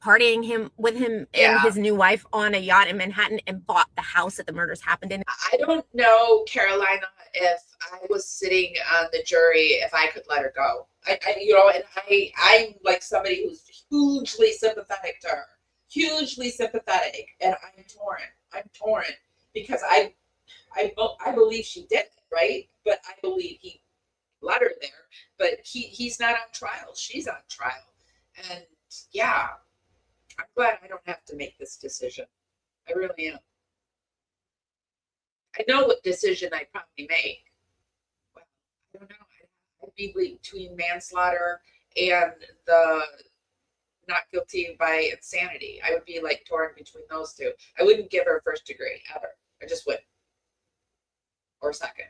partying with him and his new wife on a yacht in Manhattan and bought the house that the murders happened in? I don't know, Carolina, if I was sitting on the jury, if I could let her go. I'm like somebody who's hugely sympathetic to her. Hugely sympathetic, and I'm torn because I believe she did it, right? But I believe he let her there, but he's not on trial, she's on trial, and yeah, I'm glad I don't have to make this decision. I really am. I know what decision I'd probably make. Well, I don't know. I'd be between manslaughter and the not guilty by insanity. I would be like torn between those two. I wouldn't give her first degree ever. I just wouldn't. Or second.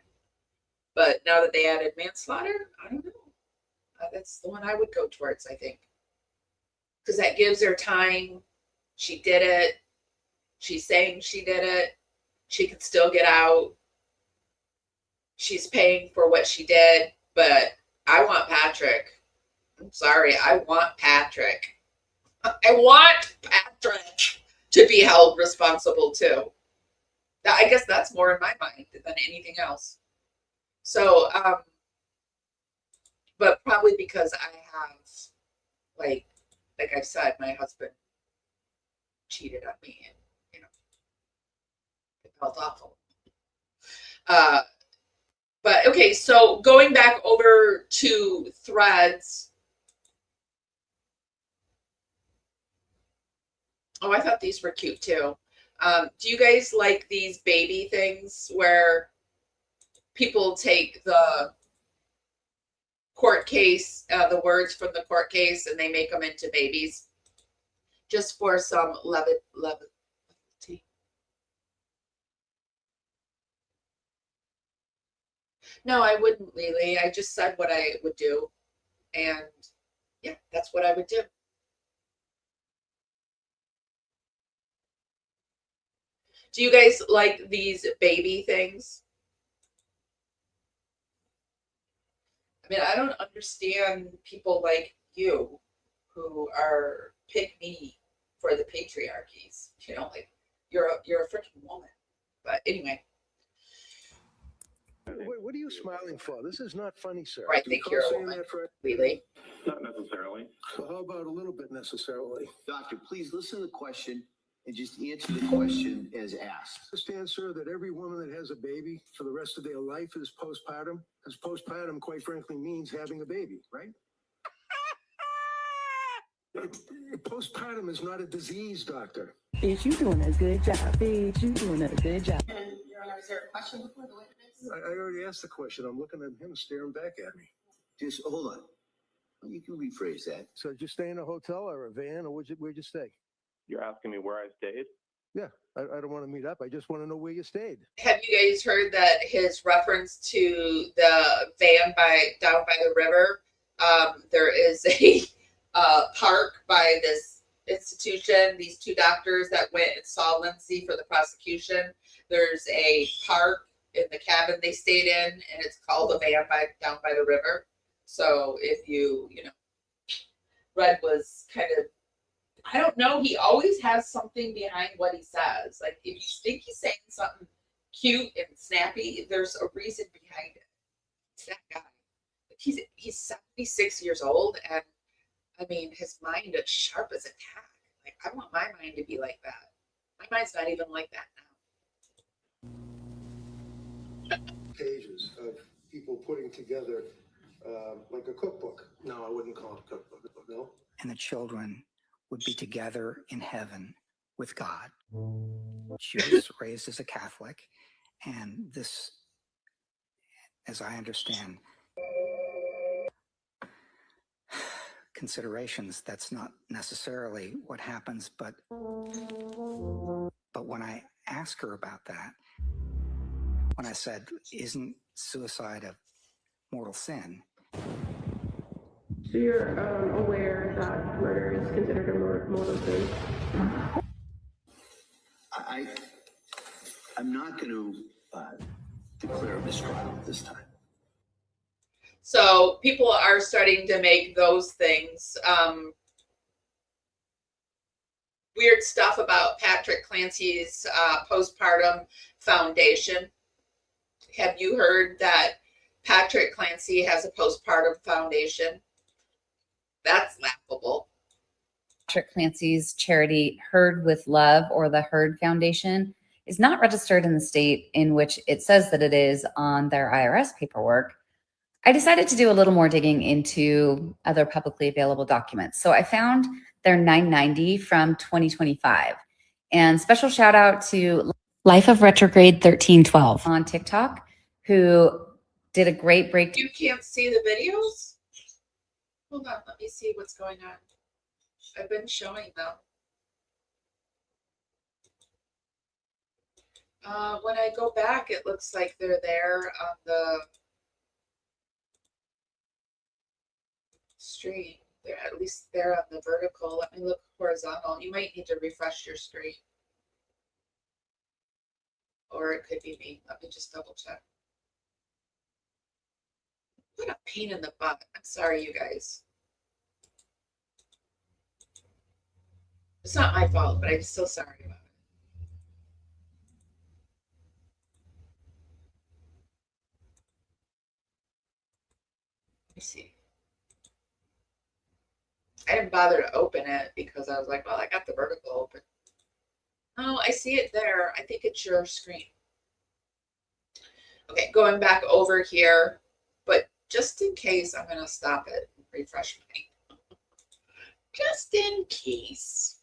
But now that they added manslaughter, I don't know. That's the one I would go towards, I think. Because that gives her time. She did it. She's saying she did it. She could still get out. She's paying for what she did. But I want Patrick. I'm sorry. I want Patrick. I want Patrick to be held responsible too. I guess that's more in my mind than anything else. So, but probably because I have, like I've said, my husband cheated on me, and it felt awful. But okay, so going back over to Threads. Oh, I thought these were cute too. Do you guys like these baby things where people take the court case, the words from the court case, and they make them into babies just for some levity? No, I wouldn't, Lily. I just said what I would do. And yeah, that's what I would do. Do you guys like these baby things? I mean, I don't understand people like you who are pick me for the patriarchies. Like you're a freaking woman. But anyway. What are you smiling for? This is not funny, sir. I think you're a woman, really. Not necessarily. So how about a little bit necessarily? Doctor, please listen to the question and just answer the question as asked. Understand, sir, that every woman that has a baby for the rest of their life is postpartum, because postpartum, quite frankly, means having a baby, right? Postpartum is not a disease, doctor. Bitch, you doing a good job. Bitch, you doing a good job. And Your Honor, is there a question before the witness? I already asked the question. I'm looking at him staring back at me. Just hold on. You can rephrase that. So did you stay in a hotel or a van, or where'd you stay? You're asking me where I stayed? Yeah, I don't want to meet up. I just want to know where you stayed. Have you guys heard that his reference to the van down by the river? There is a park by this institution, these two doctors that went and saw Lindsay for the prosecution. There's a park in the cabin they stayed in, and it's called the van down by the river. So if you know, Red was kind of, I don't know, he always has something behind what he says. Like if you think he's saying something cute and snappy, there's a reason behind it. It's that guy. He's 76 years old, and I mean his mind is sharp as a tack. Like I want my mind to be like that. My mind's not even like that now. Pages of people putting together like a cookbook. No, I wouldn't call it a cookbook. No. And the children would be together in heaven with God. She was raised as a Catholic, and this, as I understand, considerations, that's not necessarily what happens, but when I asked her about that, when I said, isn't suicide a mortal sin? So you're aware that murder is considered a mortal sin? I'm not going to declare a mistrial at this time. So people are starting to make those things weird stuff about Patrick Clancy's postpartum foundation. Have you heard that Patrick Clancy has a postpartum foundation? That's laughable. Patrick Clancy's charity Heard with Love, or the Heard Foundation, is not registered in the state in which it says that it is on their IRS paperwork. I decided to do a little more digging into other publicly available documents. So I found their 990 from 2025. And special shout out to Life of Retrograde 1312 on TikTok, who did a great breakdown. You can't see the videos? Hold on, let me see what's going on. I've been showing them. When I go back, it looks like they're there on the stream. They're at least there on the vertical. Let me look horizontal. You might need to refresh your screen. Or it could be me. Let me just double check. What a pain in the butt. I'm sorry, you guys. It's not my fault, but I'm still sorry about it. Let me see. I didn't bother to open it because I was like, well, I got the vertical open. Oh, I see it there. I think it's your screen. Okay, going back over here, but just in case, I'm going to stop it and refresh mine. Just in case.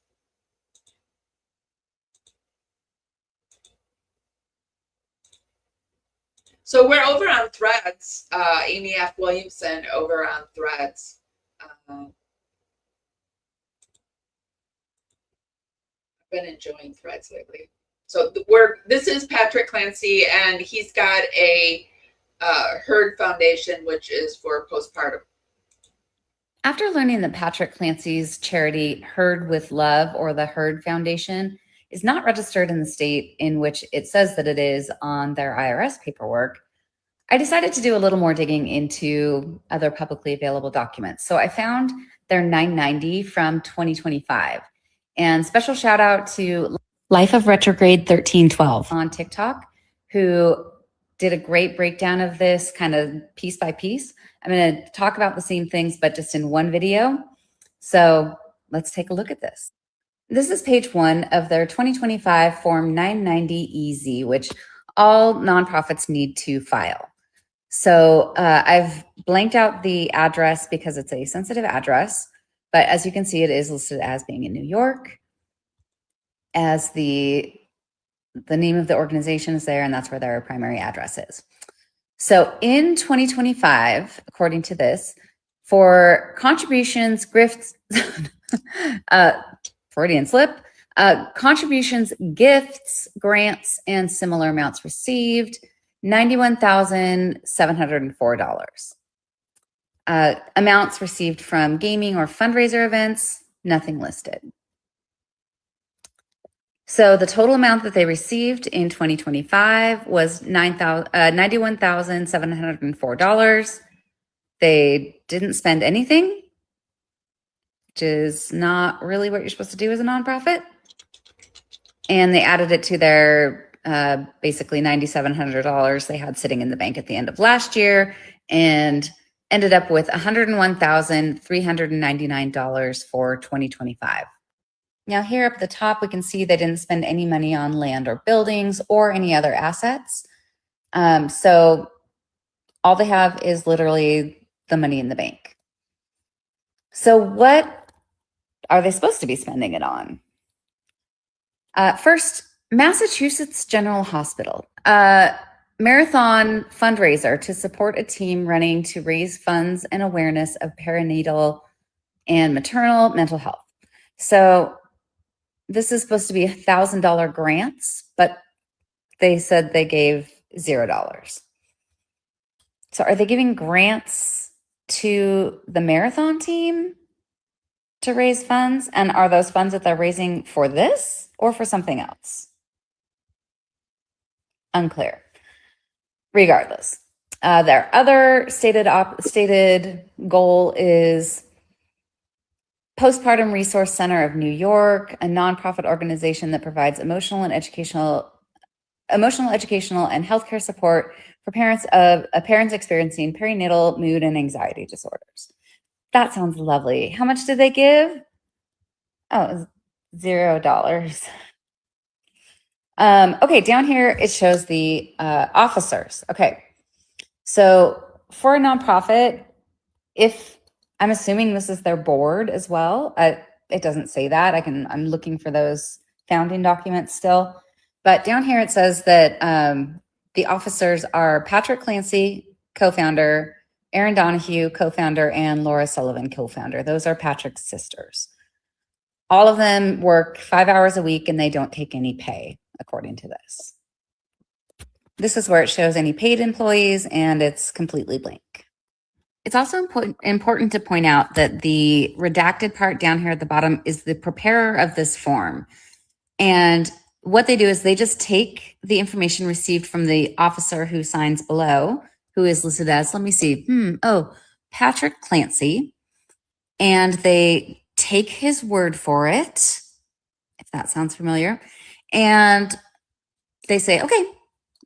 So we're over on Threads. Amy F. Williamson over on Threads. I've been enjoying Threads lately. So this is Patrick Clancy, and he's got a Heard Foundation, which is for postpartum. After learning that Patrick Clancy's charity Heard with Love, or the Heard Foundation, is not registered in the state in which it says that it is on their IRS paperwork, I decided to do a little more digging into other publicly available documents. So I found their 990 from 2025. And special shout out to Life of Retrograde 1312 on TikTok, who did a great breakdown of this kind of piece by piece. I'm going to talk about the same things, but just in one video. So let's take a look at this. This is page 1 of their 2025 Form 990EZ, which all nonprofits need to file. So I've blanked out the address because it's a sensitive address, but as you can see, it is listed as being in New York, as the name of the organization is there, and that's where their primary address is. So in 2025, according to this, for contributions, grifts, Freudian slip, contributions, gifts, grants, and similar amounts received, $91,704. Amounts received from gaming or fundraiser events, nothing listed. So the total amount that they received in 2025 was $91,704. They didn't spend anything, which is not really what you're supposed to do as a nonprofit. And they added it to their basically $9,700 they had sitting in the bank at the end of last year, and ended up with $101,399 for 2025. Now here up at the top, we can see they didn't spend any money on land or buildings or any other assets. So all they have is literally the money in the bank. So what are they supposed to be spending it on? First, Massachusetts General Hospital, marathon fundraiser to support a team running to raise funds and awareness of perinatal and maternal mental health. So this is supposed to be $1,000 grants, but they said they gave $0. So are they giving grants to the marathon team to raise funds? And are those funds that they're raising for this or for something else? Unclear. Regardless, their other stated goal is Postpartum Resource Center of New York, a nonprofit organization that provides emotional, educational, and healthcare support for parents experiencing perinatal mood and anxiety disorders. That sounds lovely. How much did they give? Oh, $0. Okay, down here it shows the officers. Okay, so for a nonprofit, if I'm assuming this is their board as well. It doesn't say that. I'm looking for those founding documents still. But down here it says that the officers are Patrick Clancy, co-founder, Erin Donahue, co-founder, and Laura Sullivan, co-founder. Those are Patrick's sisters. All of them work 5 hours a week and they don't take any pay, according to this. This is where it shows any paid employees and it's completely blank. It's also important to point out that the redacted part down here at the bottom is the preparer of this form. And what they do is they just take the information received from the officer who signs below, who is listed as, let me see, Patrick Clancy. And they take his word for it, if that sounds familiar. And they say, okay,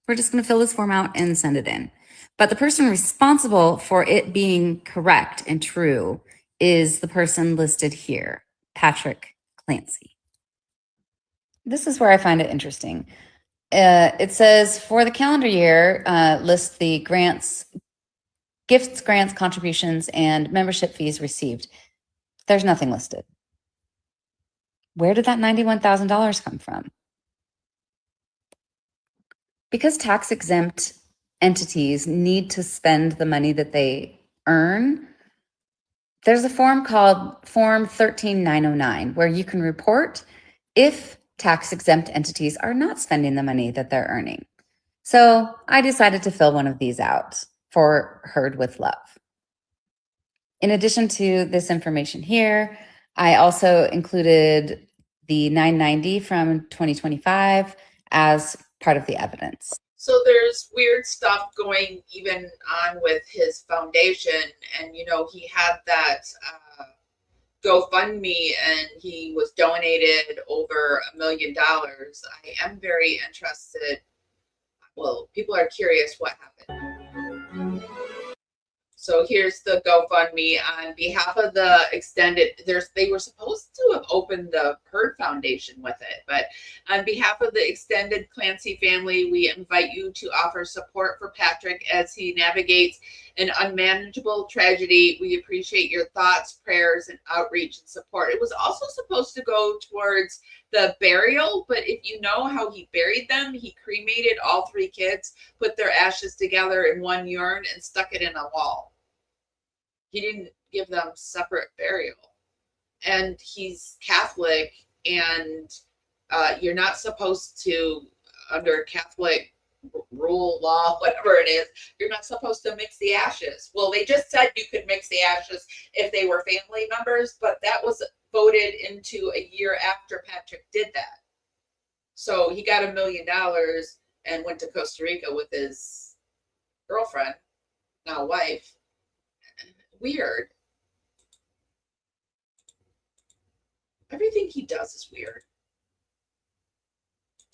we're just going to fill this form out and send it in. But the person responsible for it being correct and true is the person listed here, Patrick Clancy. This is where I find it interesting. It says for the calendar year, list the grants, gifts, grants, contributions, and membership fees received. There's nothing listed. Where did that $91,000 come from? Because tax-exempt entities need to spend the money that they earn, there's a form called Form 13909 where you can report if tax-exempt entities are not spending the money that they're earning. So I decided to fill one of these out for Heard with Love. In addition to this information here, I also included the 990 from 2025 as part of the evidence. So there's weird stuff going even on with his foundation. And, you know, he had that GoFundMe and he was donated over $1 million. I am very interested. Well, people are curious what happened. So here's the GoFundMe on behalf of the extended, they were supposed to have opened the Heard Foundation with it, but on behalf of the extended Clancy family, we invite you to offer support for Patrick as he navigates an unmanageable tragedy. We appreciate your thoughts, prayers, and outreach and support. It was also supposed to go towards the burial, but if you know how he buried them, he cremated all 3 kids, put their ashes together in one urn, and stuck it in a wall. He didn't give them separate burial. And he's Catholic, and you're not supposed to, under Catholic rule, law, whatever it is, you're not supposed to mix the ashes. Well, they just said you could mix the ashes if they were family members, but that was voted into a year after Patrick did that. So he got $1 million and went to Costa Rica with his girlfriend, now wife. Weird. Everything he does is weird.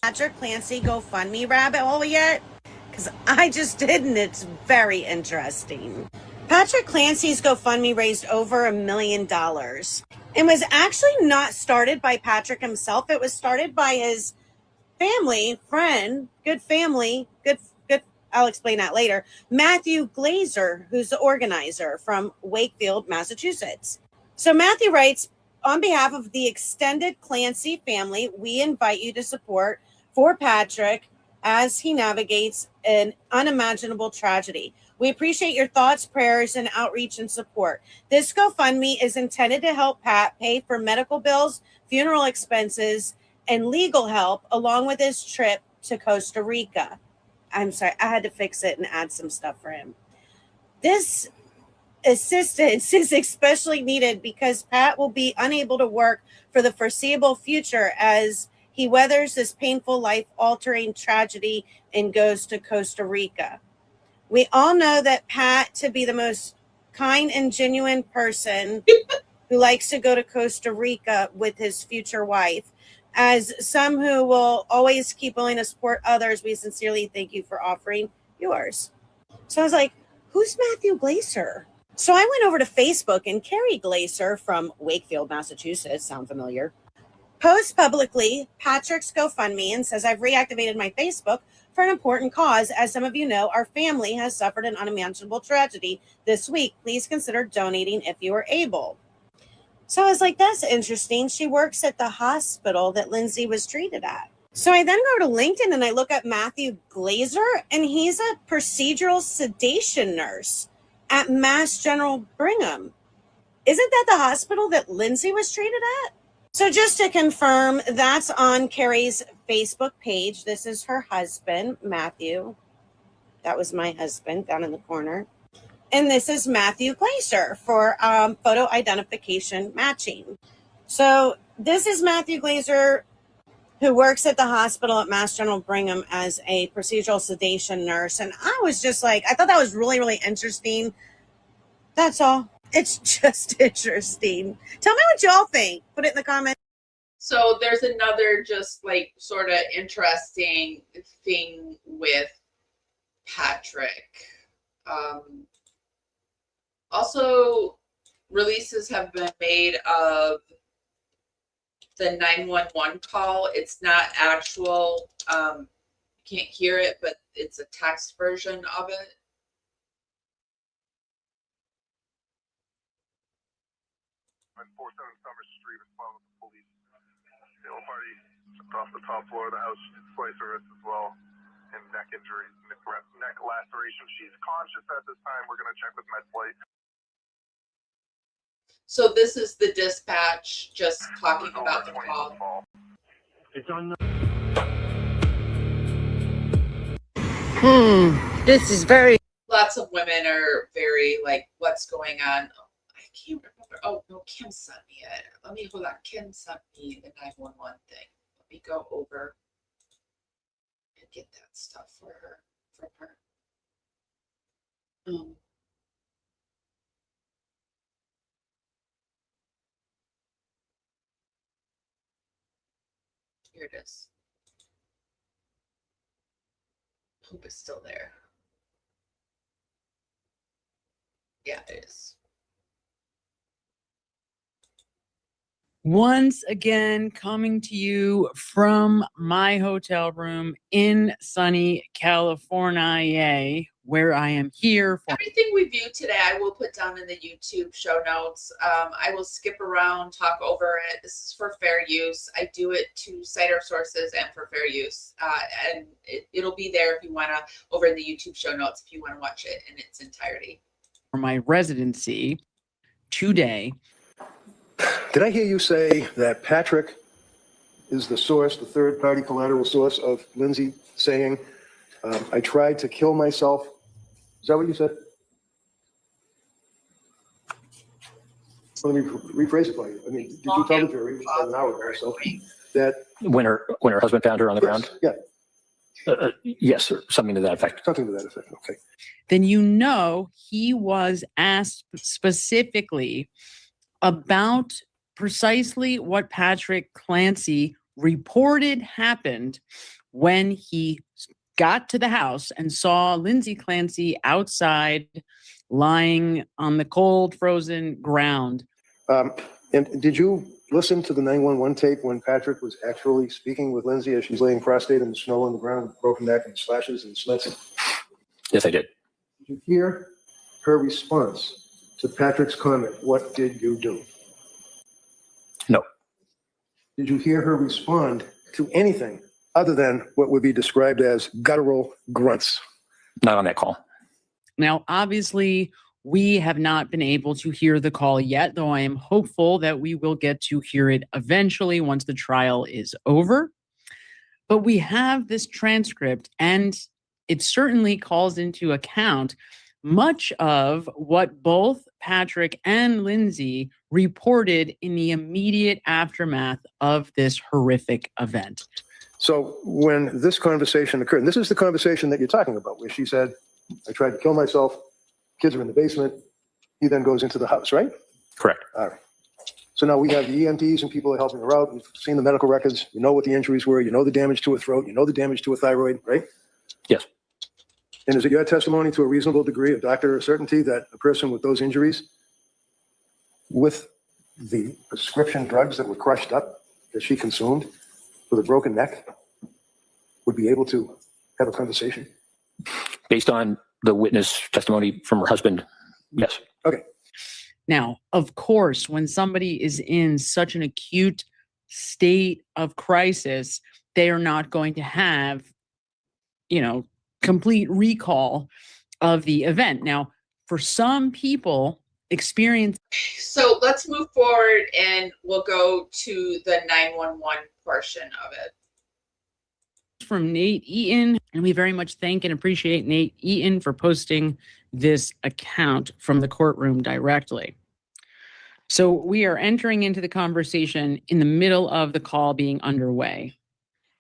Patrick Clancy GoFundMe rabbit hole yet? Because I just did, and it's very interesting. Patrick Clancy's GoFundMe raised over $1 million. It was actually not started by Patrick himself. It was started by his family, friend, good family, good, I'll explain that later. Matthew Glazer, who's the organizer from Wakefield, Massachusetts. So Matthew writes, on behalf of the extended Clancy family, we invite you to support for Patrick as he navigates an unimaginable tragedy. We appreciate your thoughts, prayers, and outreach and support. This GoFundMe is intended to help Pat pay for medical bills, funeral expenses, and legal help, along with his trip to Costa Rica. I'm sorry, I had to fix it and add some stuff for him. This assistance is especially needed because Pat will be unable to work for the foreseeable future as he weathers this painful, life-altering tragedy and goes to Costa Rica. We all know that Pat to be the most kind and genuine person who likes to go to Costa Rica with his future wife. As some who will always keep willing to support others, we sincerely thank you for offering yours. So I was like, who's Matthew Glazer? So I went over to Facebook, and Carrie Glazer from Wakefield, Massachusetts, sound familiar, posts publicly Patrick's GoFundMe and says, I've reactivated my Facebook for an important cause. As some of you know, our family has suffered an unimaginable tragedy this week. Please consider donating if you are able. So I was like, that's interesting. She works at the hospital that Lindsay was treated at. So I then go to LinkedIn and I look up Matthew Glazer, and he's a procedural sedation nurse at Mass General Brigham. Isn't that the hospital that Lindsay was treated at? So just to confirm, that's on Carrie's Facebook page. This is her husband, Matthew. That was my husband down in the corner. And this is Matthew Glazer for photo identification matching. So this is Matthew Glazer, who works at the hospital at Mass General Brigham as a procedural sedation nurse. And I was just like, I thought that was really, really interesting. That's all. It's just interesting. Tell me what y'all think. Put it in the comments. So there's another just like sort of interesting thing with Patrick. Also, releases have been made of the 911 call. It's not actual, can't hear it, but it's a text version of it. On 47 Summer Street, respond with the police. The old party off the top floor of the house, slice her wrist as well, and neck injuries, neck laceration. She's conscious at this time. We're going to check with MedFlight. So this is the dispatch just talking about the call. It's on the... This is very... Lots of women are very like, what's going on? I can't remember. Oh, no, Kim sent me it. Let me, hold on. Kim sent me the 911 thing. Let me go over and get that stuff for her, from her. Here it is. Hope it's still there. Yeah, it is. Once again, coming to you from my hotel room in sunny California, where I am here for. Everything we view today, I will put down in the YouTube show notes. I will skip around, talk over it. This is for fair use. I do it to cite our sources and for fair use. And it'll be there if you want to, over in the YouTube show notes, if you want to watch it in its entirety. For my residency today. Did I hear you say that Patrick is the source, the third party collateral source of Lindsay saying, I tried to kill myself? Is that what you said? Let me rephrase it for you. I mean, did you tell the jury an hour ago or so that when her husband found her on the ground? Yeah. Yes, or something to that effect. Something to that effect. Okay. Then you know he was asked specifically about precisely what Patrick Clancy reported happened when he got to the house and saw Lindsay Clancy outside lying on the cold, frozen ground. And did you listen to the 911 tape when Patrick was actually speaking with Lindsay as she's laying prostrate in the snow on the ground, with broken neck and slashes and slits? Yes, I did. Did you hear her response to Patrick's comment, what did you do? No. Did you hear her respond to anything other than what would be described as guttural grunts? Not on that call. Now, obviously, we have not been able to hear the call yet, though I am hopeful that we will get to hear it eventually once the trial is over. But we have this transcript, and it certainly calls into account much of what both Patrick and Lindsay reported in the immediate aftermath of this horrific event. So when this conversation occurred, and this is the conversation that you're talking about, where she said, I tried to kill myself, kids are in the basement, he then goes into the house, right? Correct. All right. So now we have the EMTs and people are helping her out. We've seen the medical records. You know what the injuries were. You know the damage to her throat. You know the damage to her thyroid, right? Yes. And is it your testimony to a reasonable degree of doctor certainty that a person with those injuries, with the prescription drugs that were crushed up that she consumed with a broken neck, would be able to have a conversation? Based on the witness testimony from her husband, yes. Okay. Now, of course, when somebody is in such an acute state of crisis, they are not going to have, complete recall of the event. Now, for some people, experience. So let's move forward and we'll go to the 911 portion of it. From Nate Eaton, and we very much thank and appreciate Nate Eaton for posting this account from the courtroom directly. So we are entering into the conversation in the middle of the call being underway.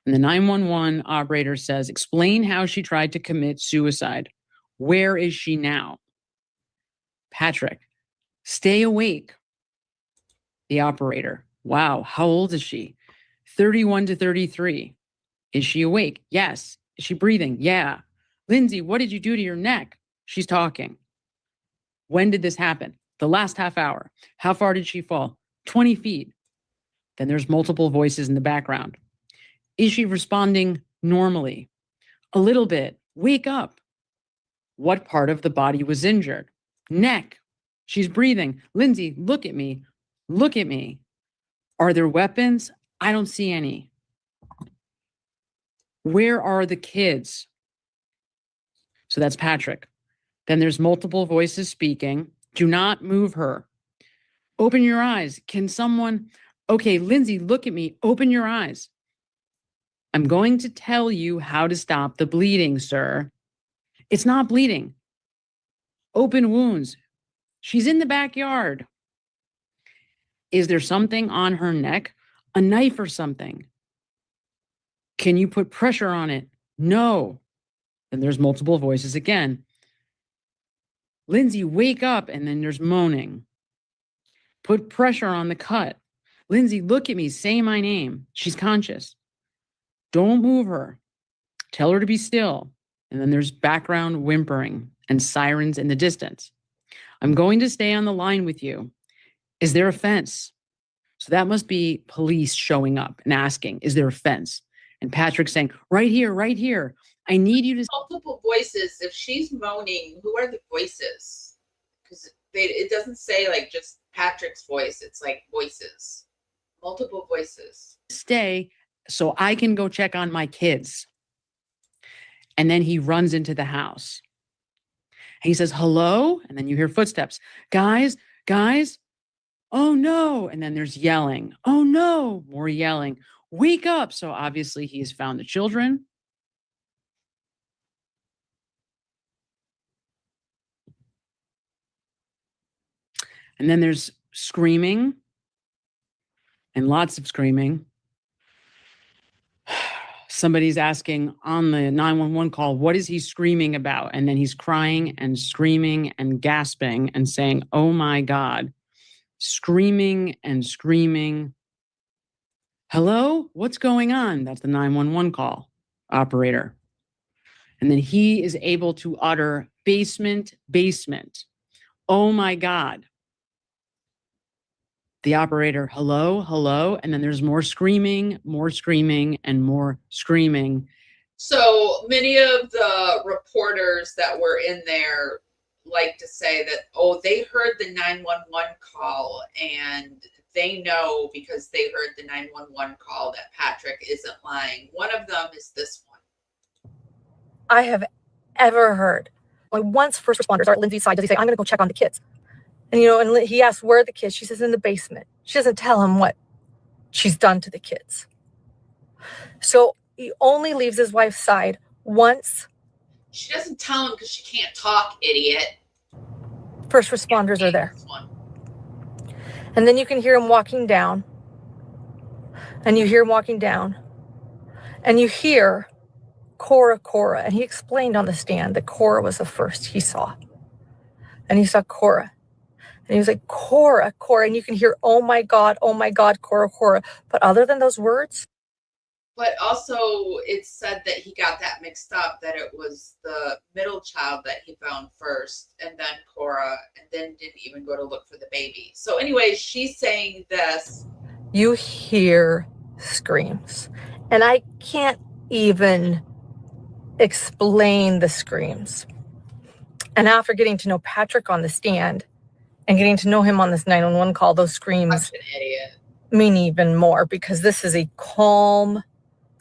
And the 911 operator says, explain how she tried to commit suicide. Where is she now? Patrick, stay awake. The operator, wow, how old is she? 31 to 33. Is she awake? Yes. Is she breathing? Yeah. Lindsay, what did you do to your neck? She's talking. When did this happen? The last half hour. How far did she fall? 20 feet. Then there's multiple voices in the background. Is she responding normally? A little bit. Wake up. What part of the body was injured? Neck. She's breathing. Lindsay, look at me. Look at me. Are there weapons? I don't see any. Where are the kids? So that's Patrick. Then there's multiple voices speaking. Do not move her. Open your eyes. Can someone? Okay, Lindsay, look at me. Open your eyes. I'm going to tell you how to stop the bleeding, sir. It's not bleeding. Open wounds. She's in the backyard. Is there something on her neck? A knife or something? Can you put pressure on it? No. Then there's multiple voices again. Lindsay, wake up. And then there's moaning. Put pressure on the cut. Lindsay, look at me. Say my name. She's conscious. Don't move her. Tell her to be still. And then there's background whimpering and sirens in the distance. I'm going to stay on the line with you. Is there a fence? So that must be police showing up and asking, is there a fence? And Patrick saying, right here, right here. I need you to. Multiple voices. If she's moaning, who are the voices? Because it doesn't say like just Patrick's voice. It's like voices, multiple voices. Stay so I can go check on my kids. And then he runs into the house. He says, hello. And then you hear footsteps. Guys, guys. Oh no. And then there's yelling. Oh no. More yelling. Wake up. So obviously he has found the children. And then there's screaming and lots of screaming. Somebody's asking on the 911 call, what is he screaming about? And then he's crying and screaming and gasping and saying, oh my God, screaming and screaming. Hello, what's going on? That's the 911 call operator. And then he is able to utter basement, basement. Oh my God. The operator, hello, hello. And then there's more screaming, and more screaming. So many of the reporters that were in there like to say that, oh, they heard the 911 call and they know because they heard the 911 call that Patrick isn't lying. One of them is this one. I have ever heard. Like once first responders are at Lindsay's side, does he say, I'm going to go check on the kids? And, and he asks, where are the kids? She says, in the basement. She doesn't tell him what she's done to the kids. So he only leaves his wife's side once. She doesn't tell him because she can't talk, idiot. First responders are there. And then you can hear him walking down. And you hear him walking down. And you hear Cora. And he explained on the stand that Cora was the first he saw. And he saw Cora. And he was like, Cora. And you can hear, oh my God, Cora. But other than those words. But also it said that he got that mixed up, that it was the middle child that he found first, and then Cora, and then didn't even go to look for the baby. So anyway, she's saying this. You hear screams. And I can't even explain the screams. And after getting to know Patrick on the stand and getting to know him on this 911 call, those screams mean even more, because this is a calm,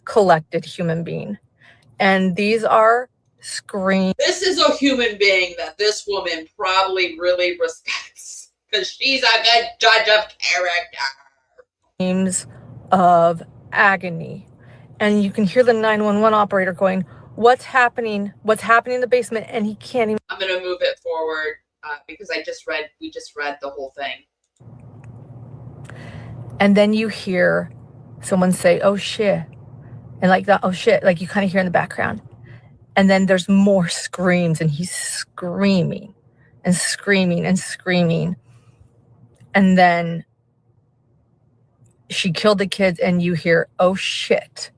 collected human being. And these are screams. This is a human being that this woman probably really respects, because she's a good judge of character. Screams of agony. And you can hear the 911 operator going, what's happening? What's happening in the basement? And he can't even. I'm going to move it forward because we just read the whole thing. And then you hear someone say, oh shit. And like that, oh shit, like you kind of hear in the background. And then there's more screams, and he's screaming and screaming and screaming. And then she killed the kids, and you hear, oh shit,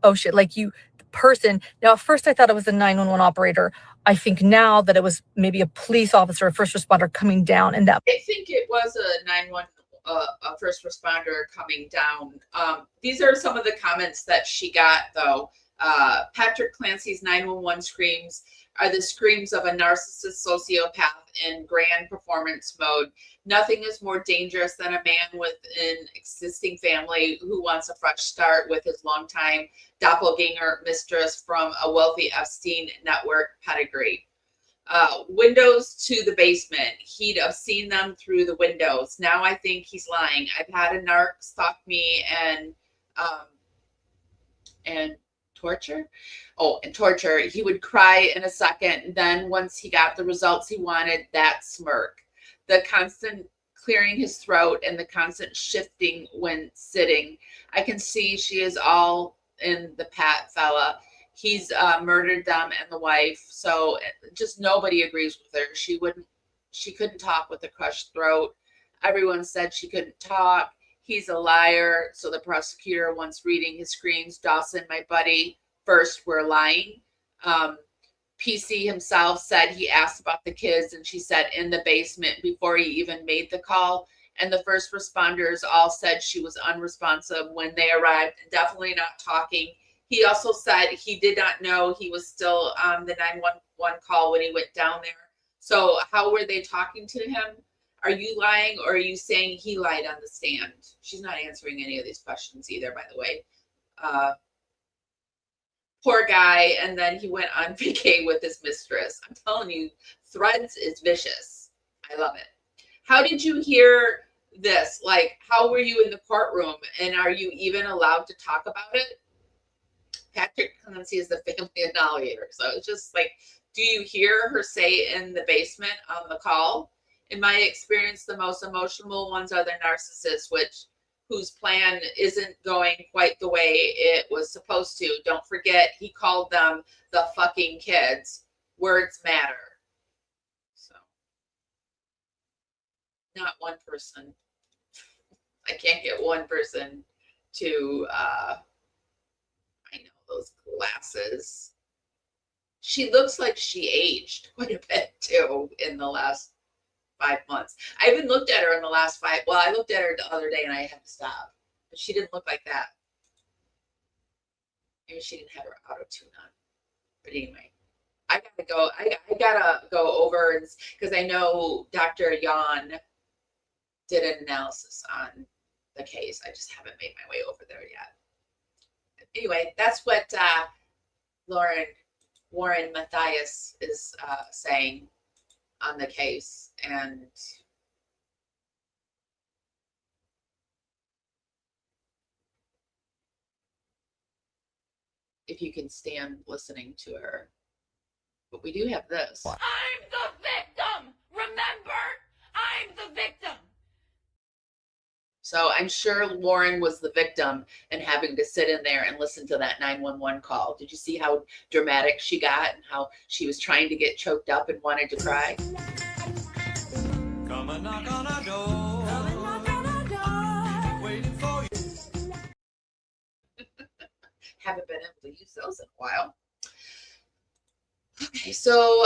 like the person. Now, at first I thought it was a 911 operator. I think now that it was maybe a police officer, a first responder coming down, and that. I think it was a 911 a first responder coming down. These are some of the comments that she got, though. Patrick Clancy's 911 screams are the screams of a narcissist sociopath in grand performance mode. Nothing is more dangerous than a man with an existing family who wants a fresh start with his longtime doppelganger mistress from a wealthy Epstein network pedigree. Windows to the basement. He'd have seen them through the windows. Now I think he's lying. I've had a narc stalk me and torture. Oh, and torture. He would cry in a second. And then once he got the results he wanted, that smirk. The constant clearing his throat and the constant shifting when sitting. I can see she is all in the Pat fella. He's murdered them and the wife. So just nobody agrees with her. She couldn't talk with a crushed throat. Everyone said she couldn't talk. He's a liar. So the prosecutor, once reading his screams, Dawson, my buddy, first were lying. PC himself said he asked about the kids, and she said in the basement before he even made the call. and the first responders all said she was unresponsive when they arrived, definitely not talking. He also said he did not know he was still on the 911 call when he went down there. So how were they talking to him? Are you lying, or are you saying he lied on the stand? She's not answering any of these questions either, by the way. Poor guy. And then he went on VK with his mistress. I'm telling you, Threads is vicious. I love it. How did you hear this? Like, how were you in the courtroom, and are you even allowed to talk about it? Patrick Clancy is the family annihilator. So it's just like, do you hear her say in the basement on the call? In my experience, the most emotional ones are the narcissists, whose plan isn't going quite the way it was supposed to. Don't forget, he called them the fucking kids. Words matter. So, not one person. I can't get one person to, I know those glasses. She looks like she aged quite a bit too in the last 5 months. I even looked at her in the last 5. Well, I looked at her the other day and I had to stop, but she didn't look like that. Maybe she didn't have her auto tune on. But anyway, I gotta go. I gotta go over, because I know Dr. Yan did an analysis on the case. I just haven't made my way over there yet. Anyway, that's what Warren Matthias is saying on the case. And if you can stand listening to her. But we do have this. I'm the victim! Remember? I'm the victim! So I'm sure Lauren was the victim and having to sit in there and listen to that 911 call. Did you see how dramatic she got and how she was trying to get choked up and wanted to cry? Come and knock on our door. Come and knock on our door. Waiting for you. Haven't been able to use those in a while. Okay, so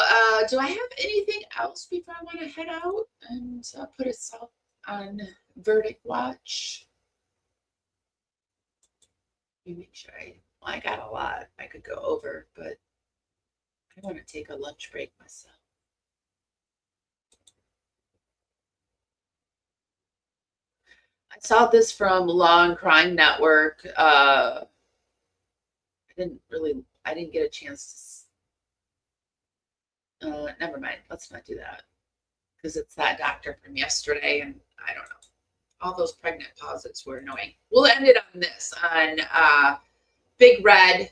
do I have anything else before I want to head out and put us up on verdict watch? Let me make sure I got a lot I could go over, but I want to take a lunch break myself. I saw this from Law and Crime Network. I didn't get a chance to, never mind. Let's not do that, because it's that doctor from yesterday, and I don't know. All those pregnant pauses were annoying. We'll end it on this. On Big Red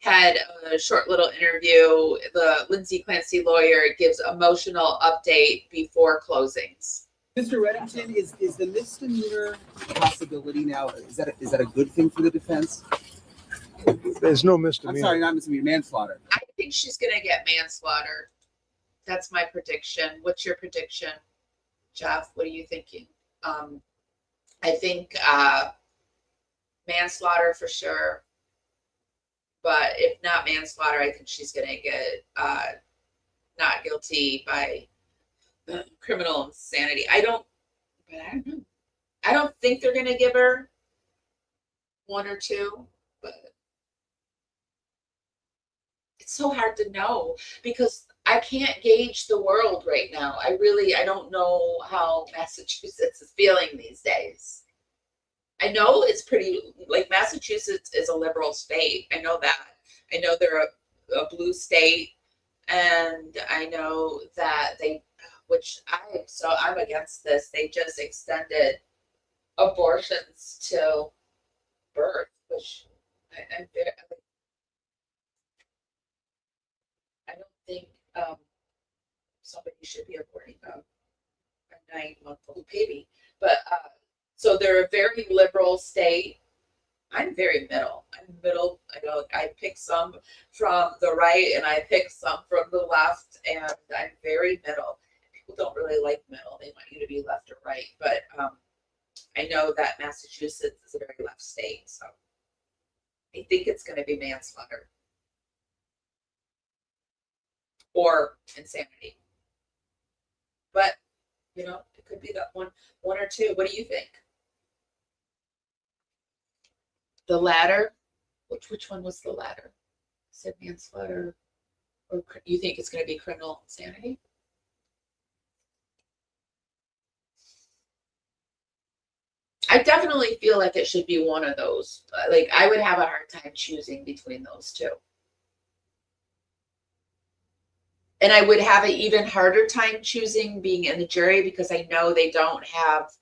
had a short little interview. The Lindsay Clancy lawyer gives emotional update before closings. Mr. Reddington, is the misdemeanor possibility now, is that a good thing for the defense? There's no I'm misdemeanor. sorry, not misdemeanor, manslaughter. I think she's going to get manslaughter. That's my prediction. What's your prediction, Jeff? What are you thinking? I think manslaughter for sure. But if not manslaughter, I think she's going to get not guilty by criminal insanity. I don't know. I don't think they're going to give her 1 or 2, but it's so hard to know because I can't gauge the world right now. I don't know how Massachusetts is feeling these days. I know it's pretty, like, Massachusetts is a liberal state. I know that. I know they're a blue state, and I know that I'm against this. They just extended abortions till birth, which I don't think somebody should be aborting a 9-month-old baby. But so they're a very liberal state. I'm very middle. I'm middle. I pick some from the right and I pick some from the left, and I'm very middle. People don't really like middle. They want you to be left or right. But I know that Massachusetts is a very left state, so I think it's going to be manslaughter or insanity. But, it could be that one or two. What do you think? The latter? Which one was the latter? Said manslaughter, or you think it's going to be criminal insanity? I definitely feel like it should be one of those. Like, I would have a hard time choosing between those two. And I would have an even harder time choosing being in the jury because I know they don't have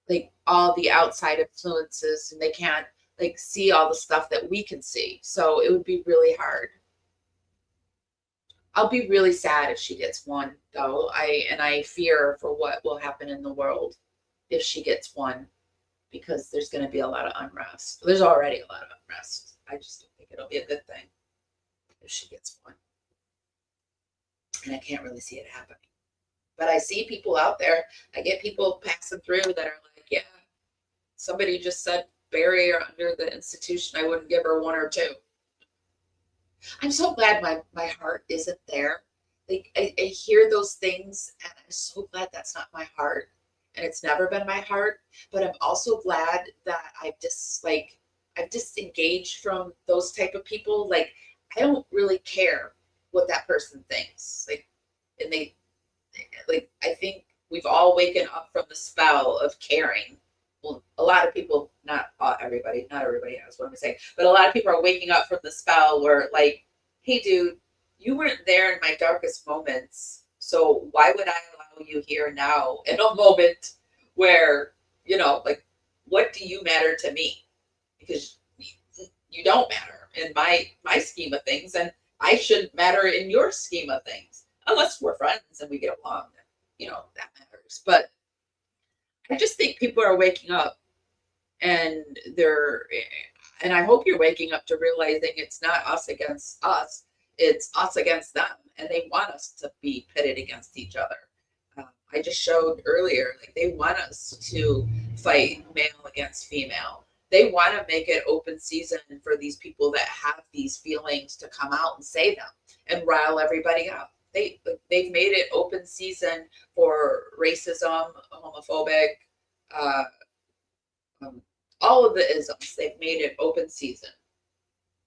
like all the outside influences and they can't like see all the stuff that we can see. So it would be really hard. I'll be really sad if she gets one though. I fear for what will happen in the world if she gets one, because there's going to be a lot of unrest. There's already a lot of unrest. I just don't think it'll be a good thing if she gets one. And I can't really see it happening. But I see people out there. I get people passing through that are like, yeah, somebody just said bury her under the institution. I wouldn't give her one or two. I'm so glad my heart isn't there. Like I hear those things and I'm so glad that's not my heart. And it's never been my heart. But I'm also glad that I've disengaged from those type of people. Like, I don't really care what that person thinks. I think we've all waken up from the spell of caring. Well, a lot of people, not everybody has what I'm saying, but a lot of people are waking up from the spell where like, hey dude, you weren't there in my darkest moments. So why would I allow you here now in a moment where, like, what do you matter to me? Because you don't matter in my scheme of things, and I shouldn't matter in your scheme of things, unless we're friends and we get along. That matters. But I just think people are waking up, and I hope you're waking up to realizing it's not us against us, it's us against them, and they want us to be pitted against each other. I just showed earlier, like, they want us to fight male against female. They want to make it open season for these people that have these feelings to come out and say them and rile everybody up. They've made it open season for racism, homophobic, all of the isms. They've made it open season.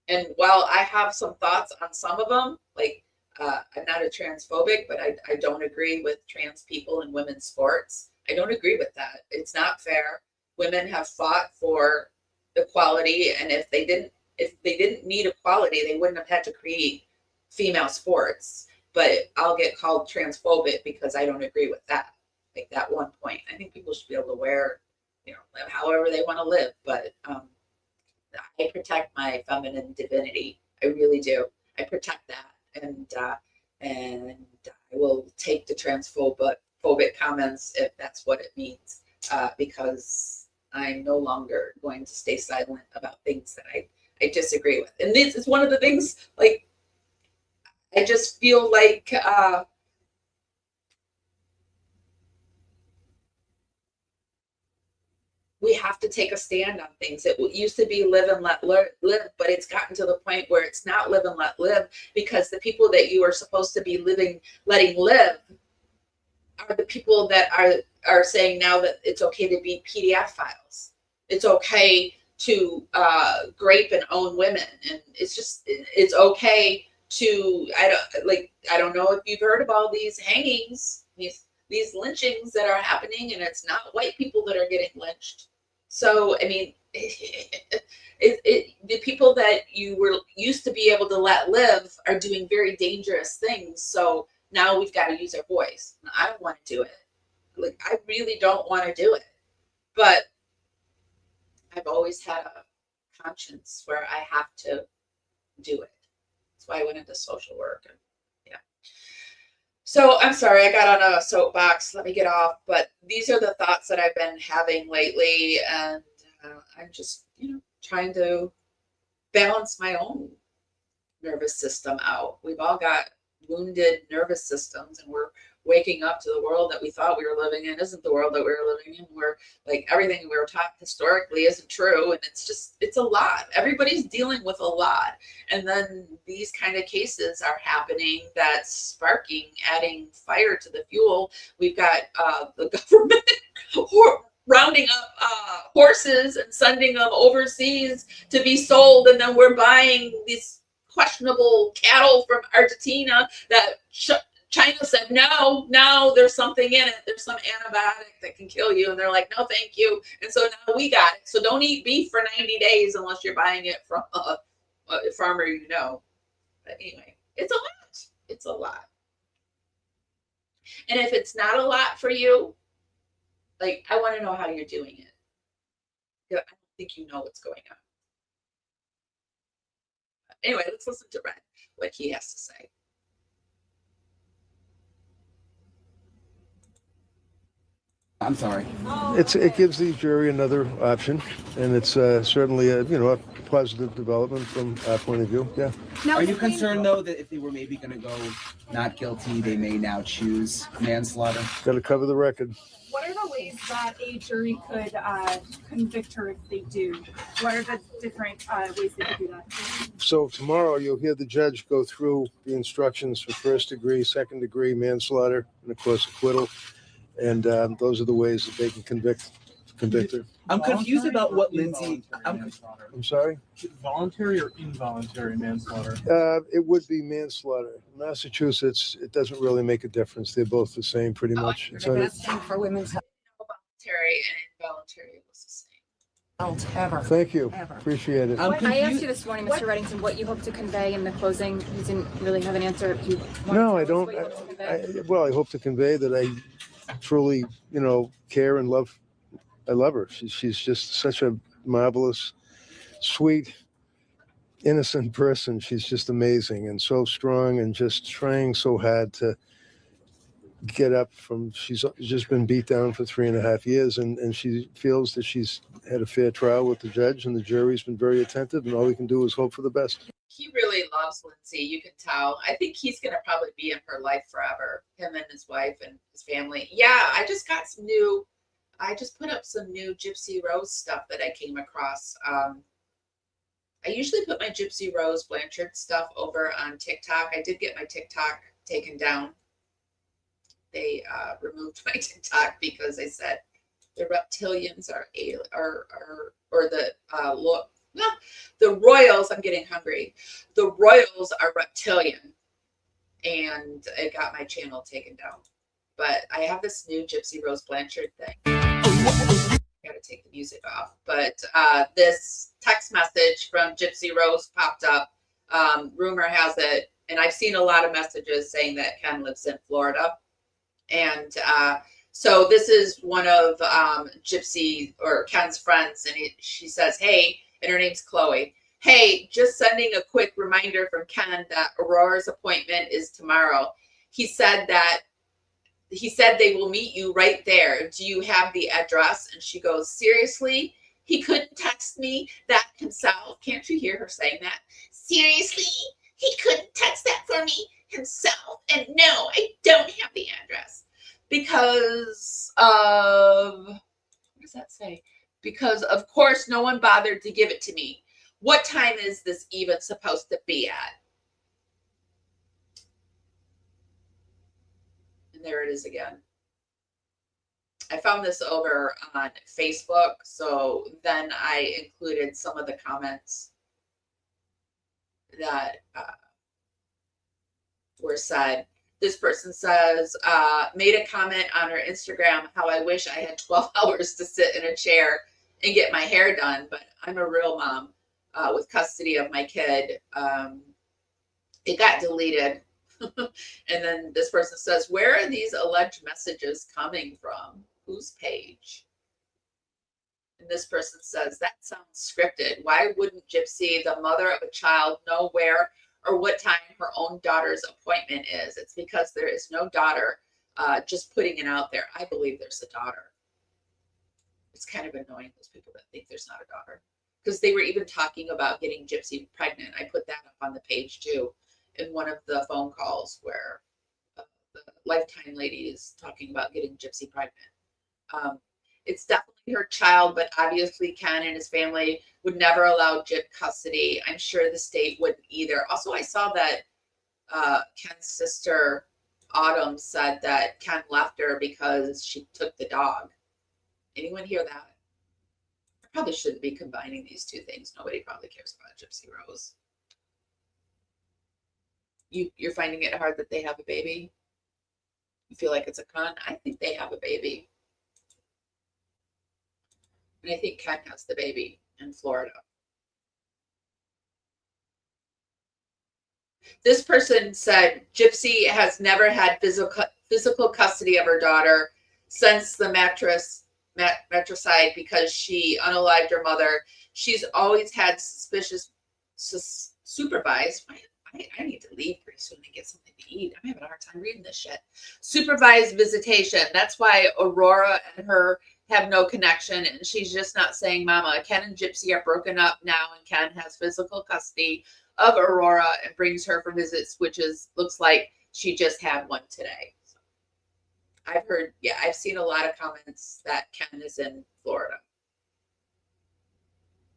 And while I have some thoughts on some of them, like, I'm not a transphobic, but I don't agree with trans people in women's sports. I don't agree with that. It's not fair. Women have fought for equality, and if they didn't need equality, they wouldn't have had to create female sports. But I'll get called transphobic because I don't agree with that. Like, that one point. I think people should be able to wear, live however they want to live. But I protect my feminine divinity. I really do. I protect that. And I will take the transphobic comments if that's what it means, because I'm no longer going to stay silent about things that I disagree with. And this is one of the things, like, I just feel like we have to take a stand on things. It used to be live and let live, but it's gotten to the point where it's not live and let live, because the people that you are supposed to be letting live are the people that are saying now that it's okay to be PDF files. It's okay to grape and own women, and it's okay to I don't know if you've heard of all these hangings, these lynchings that are happening, and it's not white people that are getting lynched. So, I mean, the people that you were used to be able to let live are doing very dangerous things. So now we've got to use our voice. I don't want to do it. Like, I really don't want to do it. But I've always had a conscience where I have to do it. That's why I went into social work. And yeah. So I'm sorry, I got on a soapbox. Let me get off. But these are the thoughts that I've been having lately. And I'm just, trying to balance my own nervous system out. We've all got wounded nervous systems, and we're waking up to the world that we thought we were living in isn't the world that we were living in. We're like, everything we were taught historically isn't true. And it's a lot. Everybody's dealing with a lot. And then these kind of cases are happening that's sparking, adding fire to the fuel. We've got the government rounding up horses and sending them overseas to be sold. And then we're buying these questionable cattle from Argentina that China said, no, there's something in it. There's some antibiotic that can kill you. And they're like, no, thank you. And so now we got it. So don't eat beef for 90 days unless you're buying it from a farmer you know. But anyway, it's a lot. It's a lot. And if it's not a lot for you, like, I want to know how you're doing it. I don't think you know what's going on. Anyway, let's listen to Red, what he has to say. I'm sorry. It gives the jury another option, and it's certainly a positive development from our point of view. Yeah. Are you concerned though that if they were maybe going to go not guilty, they may now choose manslaughter? Got to cover the record. What are the ways that a jury could convict her if they do? What are the different ways they could do that? So tomorrow you'll hear the judge go through the instructions for first degree, second degree manslaughter, and of course acquittal. And those are the ways that they can convict her. I'm confused about what Lindsay. I'm sorry? Voluntary or involuntary manslaughter? It would be manslaughter. In Massachusetts, it doesn't really make a difference. They're both the same pretty much. It's on it. For women's health. Voluntary and involuntary was the same. Ever. Thank you. Appreciate it. I asked you this morning, Mr. Reddington, what you hope to convey in the closing. You didn't really have an answer. No, I don't. I hope to convey that I truly, care and love. I love her. She's just such a marvelous, sweet, innocent person. She's just amazing and so strong and just trying so hard to get up from, she's just been beat down for 3.5 years, and she feels that she's had a fair trial with the judge, and the jury's been very attentive, and all we can do is hope for the best. He really loves Lindsay. You can tell. I think he's going to probably be in her life forever, him and his wife and his family. Yeah, I just put up some new Gypsy Rose stuff that I came across. I usually put my Gypsy Rose Blanchard stuff over on TikTok. I did get my TikTok taken down. They removed my TikTok because they said the reptilians the royals. I'm getting hungry. The royals are reptilian, and it got my channel taken down. But I have this new Gypsy Rose Blanchard thing. I gotta take the music off. But this text message from Gypsy Rose popped up. Rumor has it, and I've seen a lot of messages saying that Ken lives in Florida. And so this is one of Gypsy or Ken's friends, and she says, hey, and her name's Chloe. Hey, just sending a quick reminder from Ken that Aurora's appointment is tomorrow. He said they will meet you right there. Do you have the address? And she goes, seriously? He couldn't text me that himself. Can't you hear her saying that? Seriously? He couldn't text that for me himself? And no, I don't have the address because of, what does that say? Because of course no one bothered to give it to me. What time is this even supposed to be at? And there it is again. I found this over on Facebook, so then I included some of the comments that were said. This person says, made a comment on her Instagram, how I wish I had 12 hours to sit in a chair and get my hair done, but I'm a real mom with custody of my kid. It got deleted. And then this person says, where are these alleged messages coming from? Whose page? And this person says, that sounds scripted. Why wouldn't Gypsy, the mother of a child, know where or what time her own daughter's appointment is? It's because there is no daughter, just putting it out there. I believe there's a daughter. It's kind of annoying, those people that think there's not a daughter. Because they were even talking about getting Gypsy pregnant. I put that up on the page too in one of the phone calls where the Lifetime lady is talking about getting Gypsy pregnant. It's definitely her child, but obviously Ken and his family would never allow Gyp custody. I'm sure the state wouldn't either. Also, I saw that Ken's sister Autumn said that Ken left her because she took the dog. Anyone hear that? I probably shouldn't be combining these two things. Nobody probably cares about Gypsy Rose. You're finding it hard that they have a baby? You feel like it's a con? I think they have a baby. And I think Ken has the baby in Florida. This person said Gypsy has never had physical custody of her daughter since the matricide because she unalived her mother. She's always had supervised. I need to leave pretty soon and get something to eat. I'm having a hard time reading this shit. Supervised visitation. That's why Aurora and her have no connection, and she's just not saying mama. Ken and Gypsy are broken up now, and Ken has physical custody of Aurora and brings her for visits, which looks like she just had one today. So I've heard, yeah, I've seen a lot of comments that Ken is in Florida.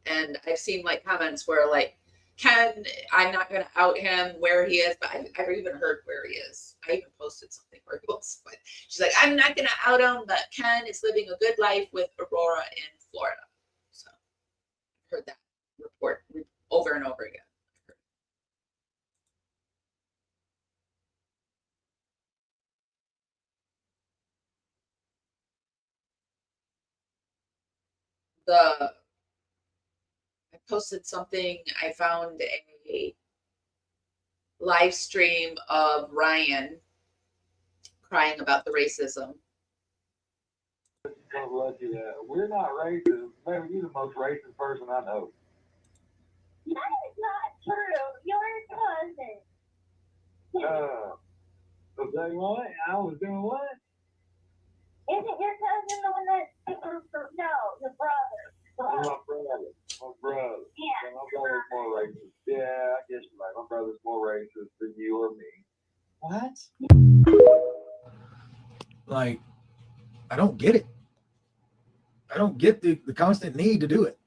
And I've seen like comments where like, Ken, I'm not going to out him where he is, but I've even heard where he is. I even posted something where he was, but she's like, I'm not going to out him, but Ken is living a good life with Aurora in Florida. So I've heard that report over and over again. I posted something. I found a live stream of Ryan crying about the racism. We're not racist. Maybe you're the most racist person I know. That is not true. Your cousin. Was that what? I was doing what? Isn't your cousin the one that? No, your brother. My brother. Yeah. My brother's more racist. Yeah, I guess you're right. My brother's more racist than you or me. What? Like, I don't get it. I don't get the constant need to do it.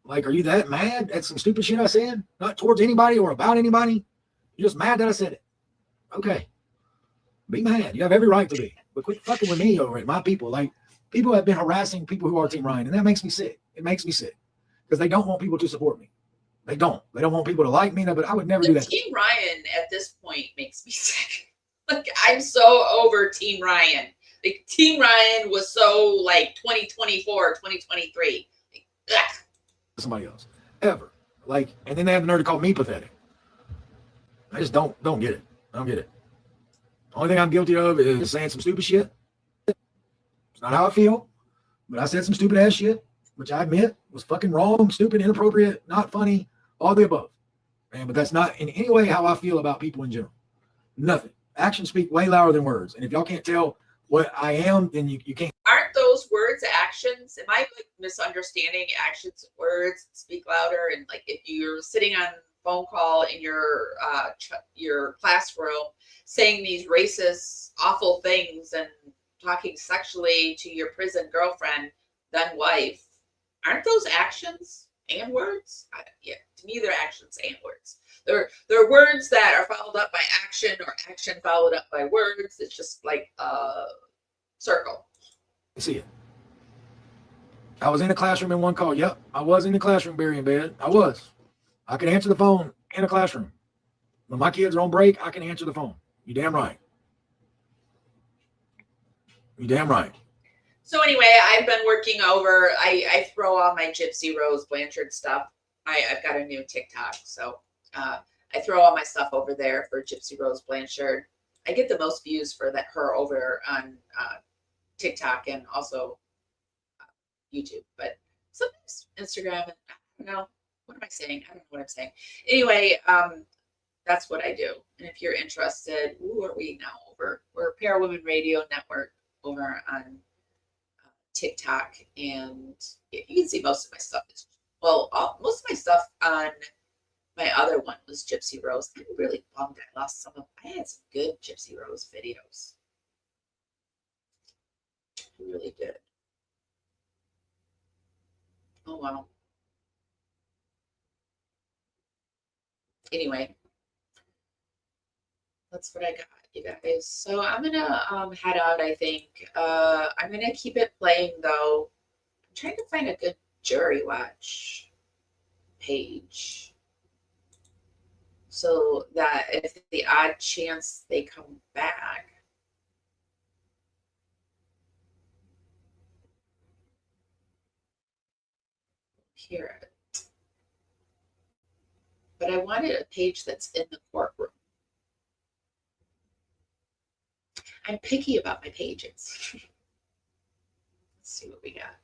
Like, are you that mad at some stupid shit I said? Not towards anybody or about anybody? You're just mad that I said it. Okay. Be mad. You have every right to be. But quit fucking with me over it. My people. Like, people have been harassing people who are Team Ryan, and that makes me sick. It makes me sick. Because they don't want people to support me. They don't. They don't want people to like me, but I would never do that. Team Ryan at this point makes me sick. Like, I'm so over Team Ryan. Like, Team Ryan was so, like, 2024, 2023. Like, somebody else. Ever. Like, and then they have the nerve to call me pathetic. I just don't get it. I don't get it. The only thing I'm guilty of is saying some stupid shit. It's not how I feel, but I said some stupid ass shit, which I admit was fucking wrong, stupid, inappropriate, not funny, all the above. Man, but that's not in any way how I feel about people in general. Nothing. Actions speak way louder than words. And if y'all can't tell what I am, then you can't. aren't those words actions? Am I like misunderstanding actions? Words speak louder. And like, if you're sitting on phone call in your classroom saying these racist, awful things and talking sexually to your prison girlfriend, then wife, aren't those actions and words? Yeah, to me, they're actions and words. They're words that are followed up by action or action followed up by words. It's just like a circle. See it. I was in the classroom in one call. Yep, I was in the classroom, Barry, in bed. I was. I can answer the phone in the classroom. When my kids are on break, I can answer the phone. You damn right. You damn right. So anyway, I've been working over. I throw all my Gypsy Rose Blanchard stuff. I've got a new TikTok, so I throw all my stuff over there for Gypsy Rose Blanchard. I get the most views for her over on TikTok and also YouTube, but sometimes Instagram. And I don't know. What am I saying? I don't know what I'm saying. Anyway, that's what I do. And if you're interested, who are we now over? We're Para Women Radio Network over on TikTok, and you can see most of my stuff. Most of my stuff on my other one was Gypsy Rose. I'm really bummed I lost some of. I had some good Gypsy Rose videos. He really did. Oh wow. Anyway, that's what I got, you guys. So I'm gonna head out, I think. I'm gonna keep it playing though. I'm trying to find a good jury watch page so that if the odd chance they come back. Hear it. But I wanted a page that's in the courtroom. I'm picky about my pages. Let's see what we got.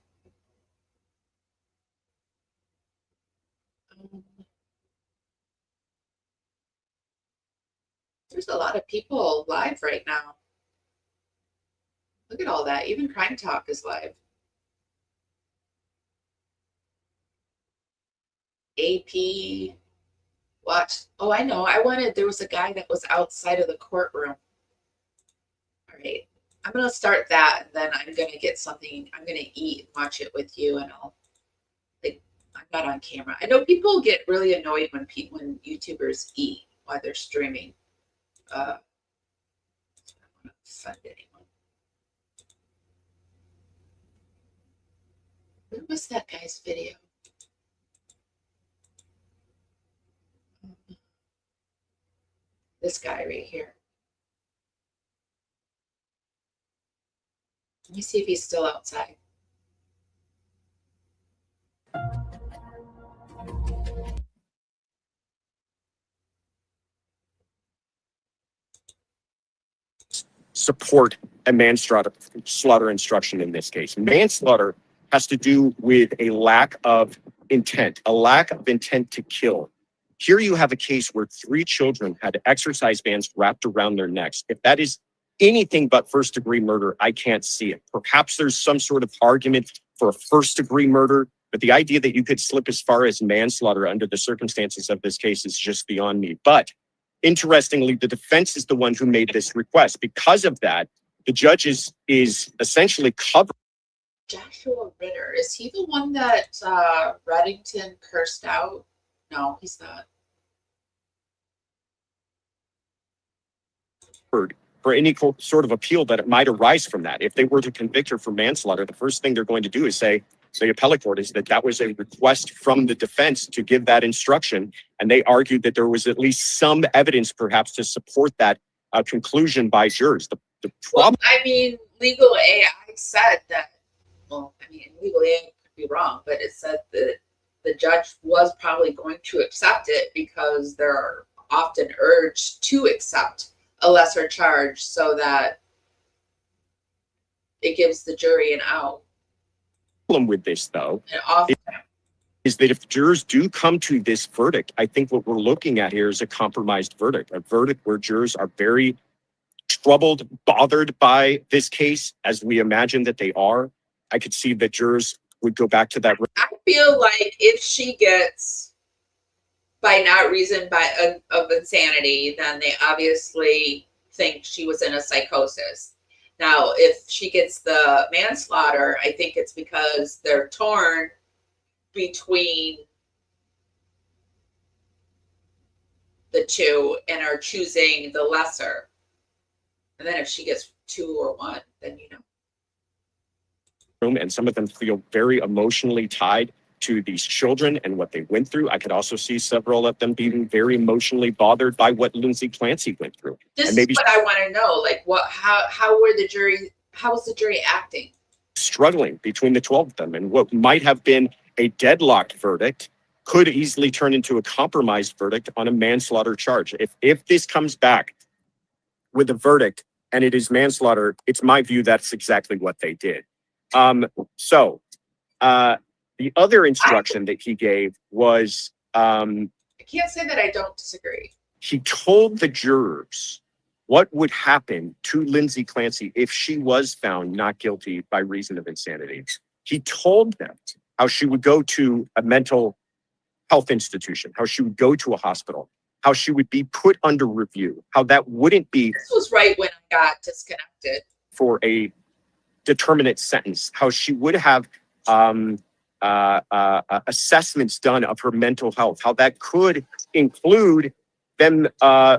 There's a lot of people live right now. Look at all that. Even Crime Talk is live. AP. Watch. Oh, I know. There was a guy that was outside of the courtroom. All right. I'm going to start that, and then I'm going to get something. I'm going to eat and watch it with you, and I'm not on camera. I know people get really annoyed when YouTubers eat while they're streaming. I don't want to offend anyone. Where was that guy's video? This guy right here. Let me see if he's still outside. Support a manslaughter instruction in this case. Manslaughter has to do with a lack of intent to kill. Here you have a case where 3 children had exercise bands wrapped around their necks. If that is anything but first-degree murder, I can't see it. Perhaps there's some sort of argument for a first-degree murder, but the idea that you could slip as far as manslaughter under the circumstances of this case is just beyond me. But interestingly, the defense is the one who made this request. Because of that, the judge is essentially covered. Joshua Ritter, is he the one that Reddington cursed out? No, he's not. For any sort of appeal that it might arise from that. If they were to convict her for manslaughter, the first thing they're going to do is say, the appellate court, is that was a request from the defense to give that instruction. And they argued that there was at least some evidence perhaps to support that conclusion by jurors. The problem. Well, I mean, legal AI said that, well, I mean, legal AI could be wrong, but it said that the judge was probably going to accept it because they're often urged to accept a lesser charge so that it gives the jury an out. Problem with this, though, is that if jurors do come to this verdict, I think what we're looking at here is a compromised verdict, a verdict where jurors are very troubled, bothered by this case, as we imagine that they are. I could see that jurors would go back to that. I feel like if she gets by not reason of insanity, then they obviously think she was in a psychosis. Now, if she gets the manslaughter, I think it's because they're torn between the two and are choosing the lesser. And then if she gets 2 or 1, then you know. And some of them feel very emotionally tied to these children and what they went through. I could also see several of them being very emotionally bothered by what Lindsay Clancy went through. This is what I want to know. Like, how was the jury acting? Struggling between the 12 of them, and what might have been a deadlocked verdict could easily turn into a compromised verdict on a manslaughter charge. If this comes back with a verdict and it is manslaughter, it's my view that's exactly what they did. The other instruction that he gave was I can't say that I don't disagree. He told the jurors what would happen to Lindsay Clancy if she was found not guilty by reason of insanity. He told them how she would go to a mental health institution, how she would go to a hospital, how she would be put under review, how that wouldn't be. This was right when I got disconnected. For a determinate sentence, how she would have assessments done of her mental health, how that could include them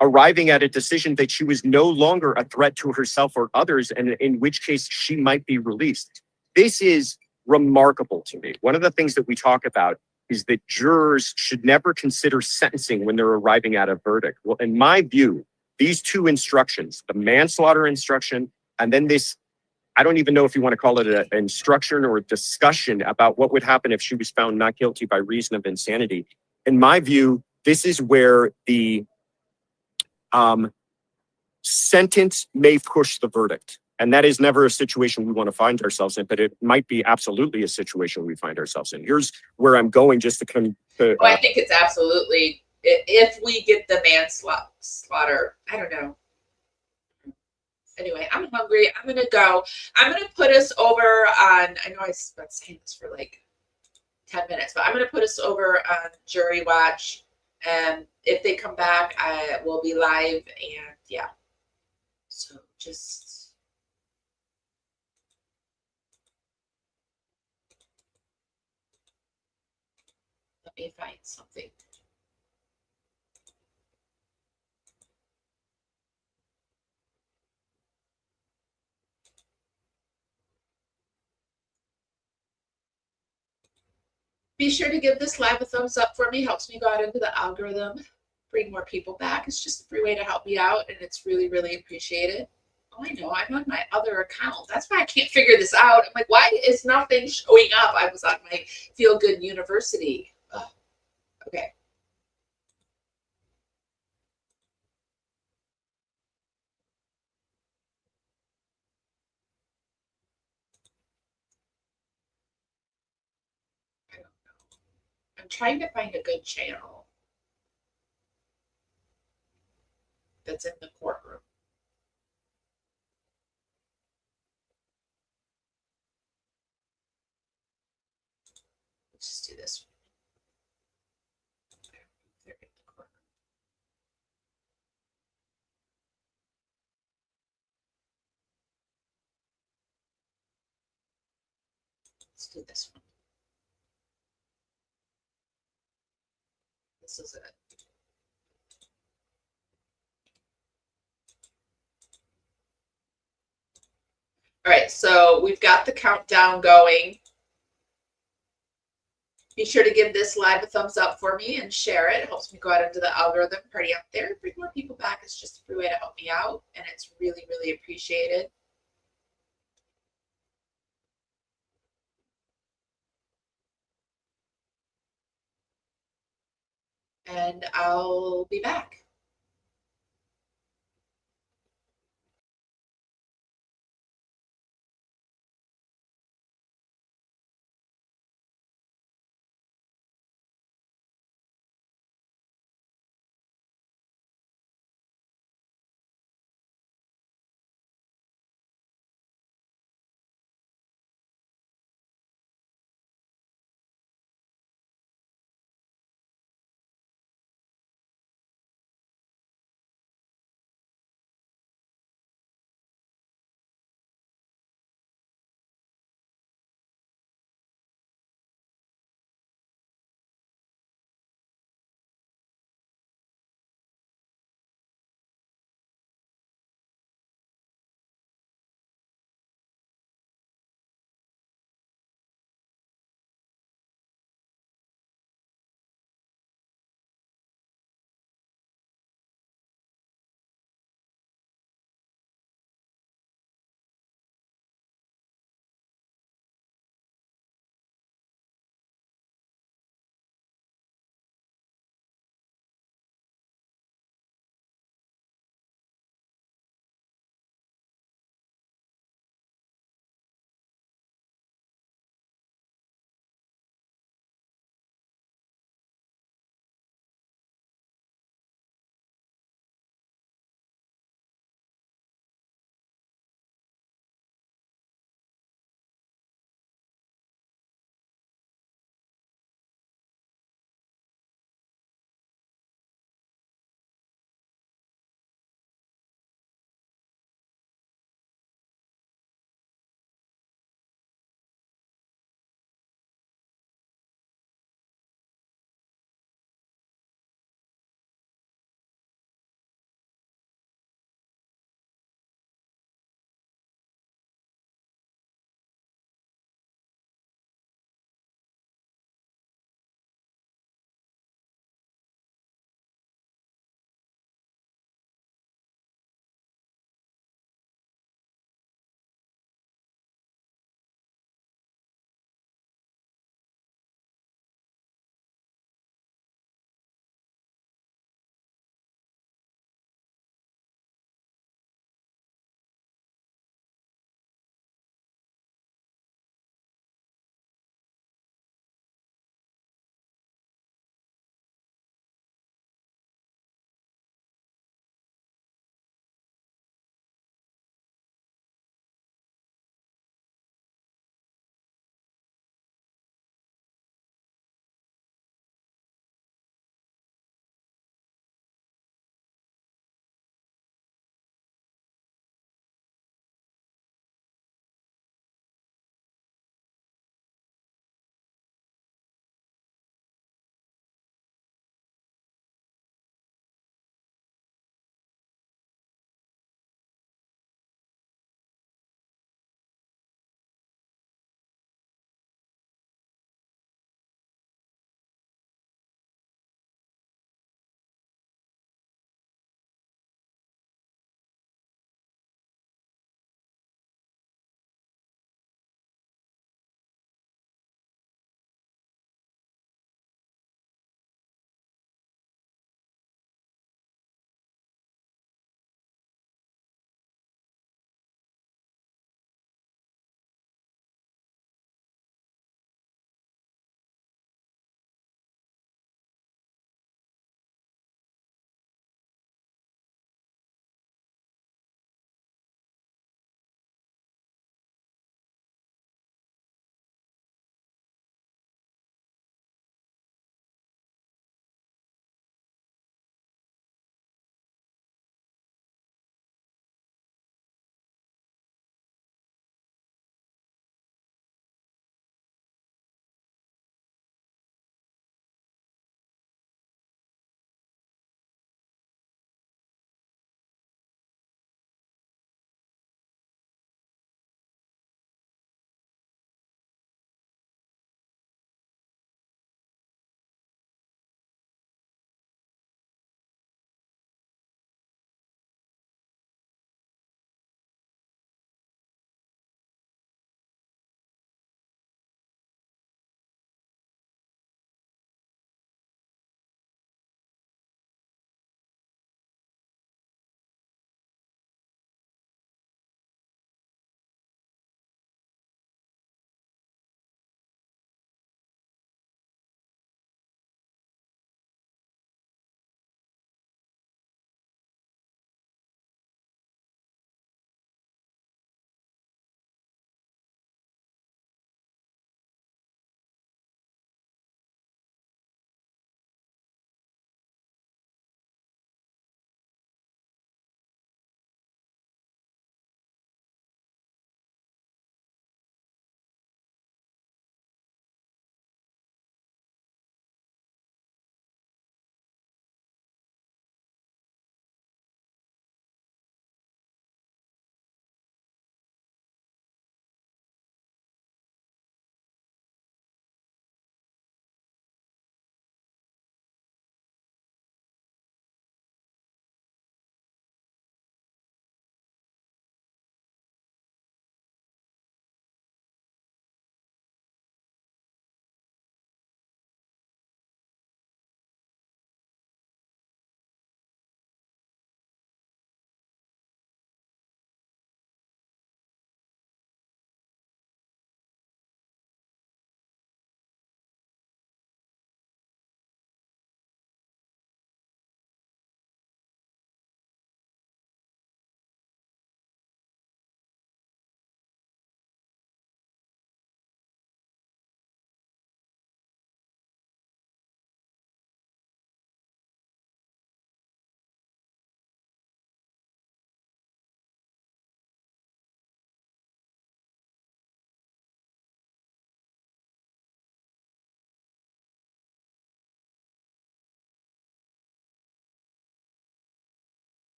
arriving at a decision that she was no longer a threat to herself or others, and in which case she might be released. This is remarkable to me. One of the things that we talk about is that jurors should never consider sentencing when they're arriving at a verdict. Well, in my view, these two instructions, the manslaughter instruction, and then this, I don't even know if you want to call it an instruction or a discussion about what would happen if she was found not guilty by reason of insanity. In my view, this is where the sentence may push the verdict. And that is never a situation we want to find ourselves in, but it might be absolutely a situation we find ourselves in. Here's where I'm going just to come to. I think it's absolutely, if we get the manslaughter, I don't know. Anyway, I'm hungry. I'm going to go. I'm going to put us over on, I know I've been saying this for like 10 minutes, but I'm going to put us over on Jury Watch. And if they come back, I will be live. And yeah. So just. Let me find something. Be sure to give this live a thumbs up for me. Helps me go out into the algorithm, bring more people back. It's just a free way to help me out, and it's really, really appreciated. Oh, I know. I'm on my other account. That's why I can't figure this out. I'm like, why is nothing showing up? I was on my Feel Good University. Ugh. Okay. I don't know. I'm trying to find a good channel that's in the courtroom. Let's just do this one. Let's do this one. This is it. All right, so we've got the countdown going. Be sure to give this live a thumbs up for me and share it. It helps me go out into the algorithm, party out there, bring more people back. It's just a free way to help me out, and it's really, really appreciated. And I'll be back.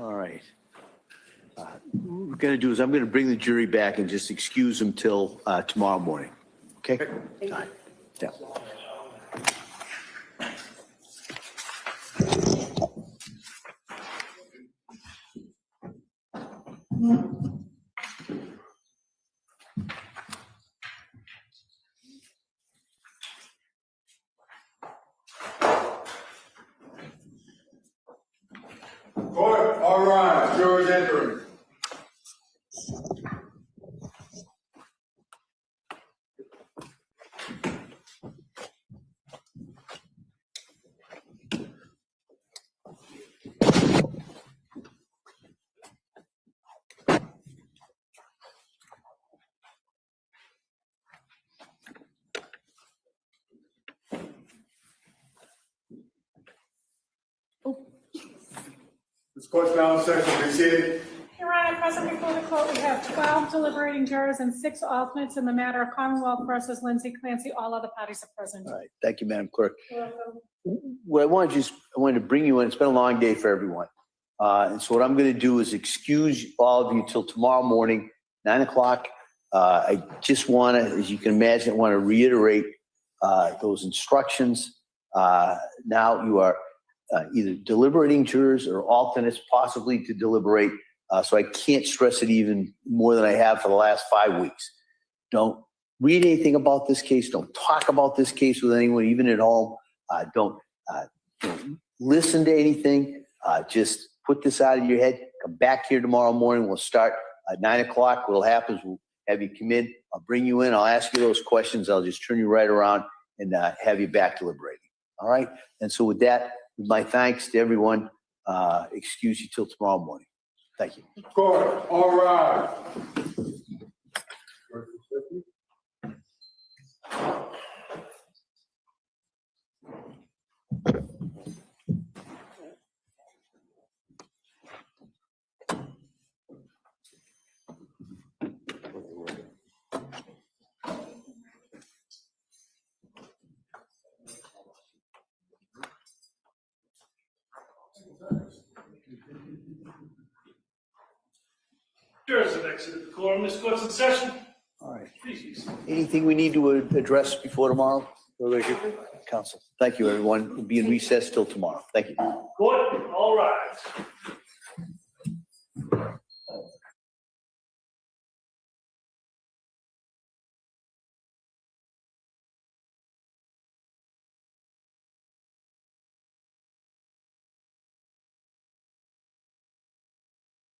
All right. What we're going to do is I'm going to bring the jury back and just excuse them till tomorrow morning. Okay? All right. Yeah. Court, all right, jurors entering. This court's now in session. Be seated. Your Honor, present before the court, we have 12 deliberating jurors and 6 alternates in the matter of Commonwealth versus Lindsay Clancy. All other parties are present. All right. Thank you, Madam Clerk. You're welcome. What I wanted to bring you in. It's been a long day for everyone. And so what I'm going to do is excuse all of you till tomorrow morning, 9 o'clock. I just want to, as you can imagine, I want to reiterate those instructions. Now you are either deliberating jurors or alternates, possibly to deliberate. So I can't stress it even more than I have for the last 5 weeks. Don't read anything about this case. Don't talk about this case with anyone, even at home. Don't listen to anything. Just put this out of your head. Come back here tomorrow morning. We'll start at 9 o'clock. What'll happen is we'll have you come in. I'll bring you in. I'll ask you those questions. I'll just turn you right around and have you back deliberating. All right. And so with that, with my thanks to everyone, excuse you till tomorrow morning. Thank you. Court, all right. Jurors have exited the quorum. This court's in session. All right. Please be seated. Anything we need to address before tomorrow? Council. Thank you, everyone. We'll be in recess till tomorrow. Thank you. Court, all rise.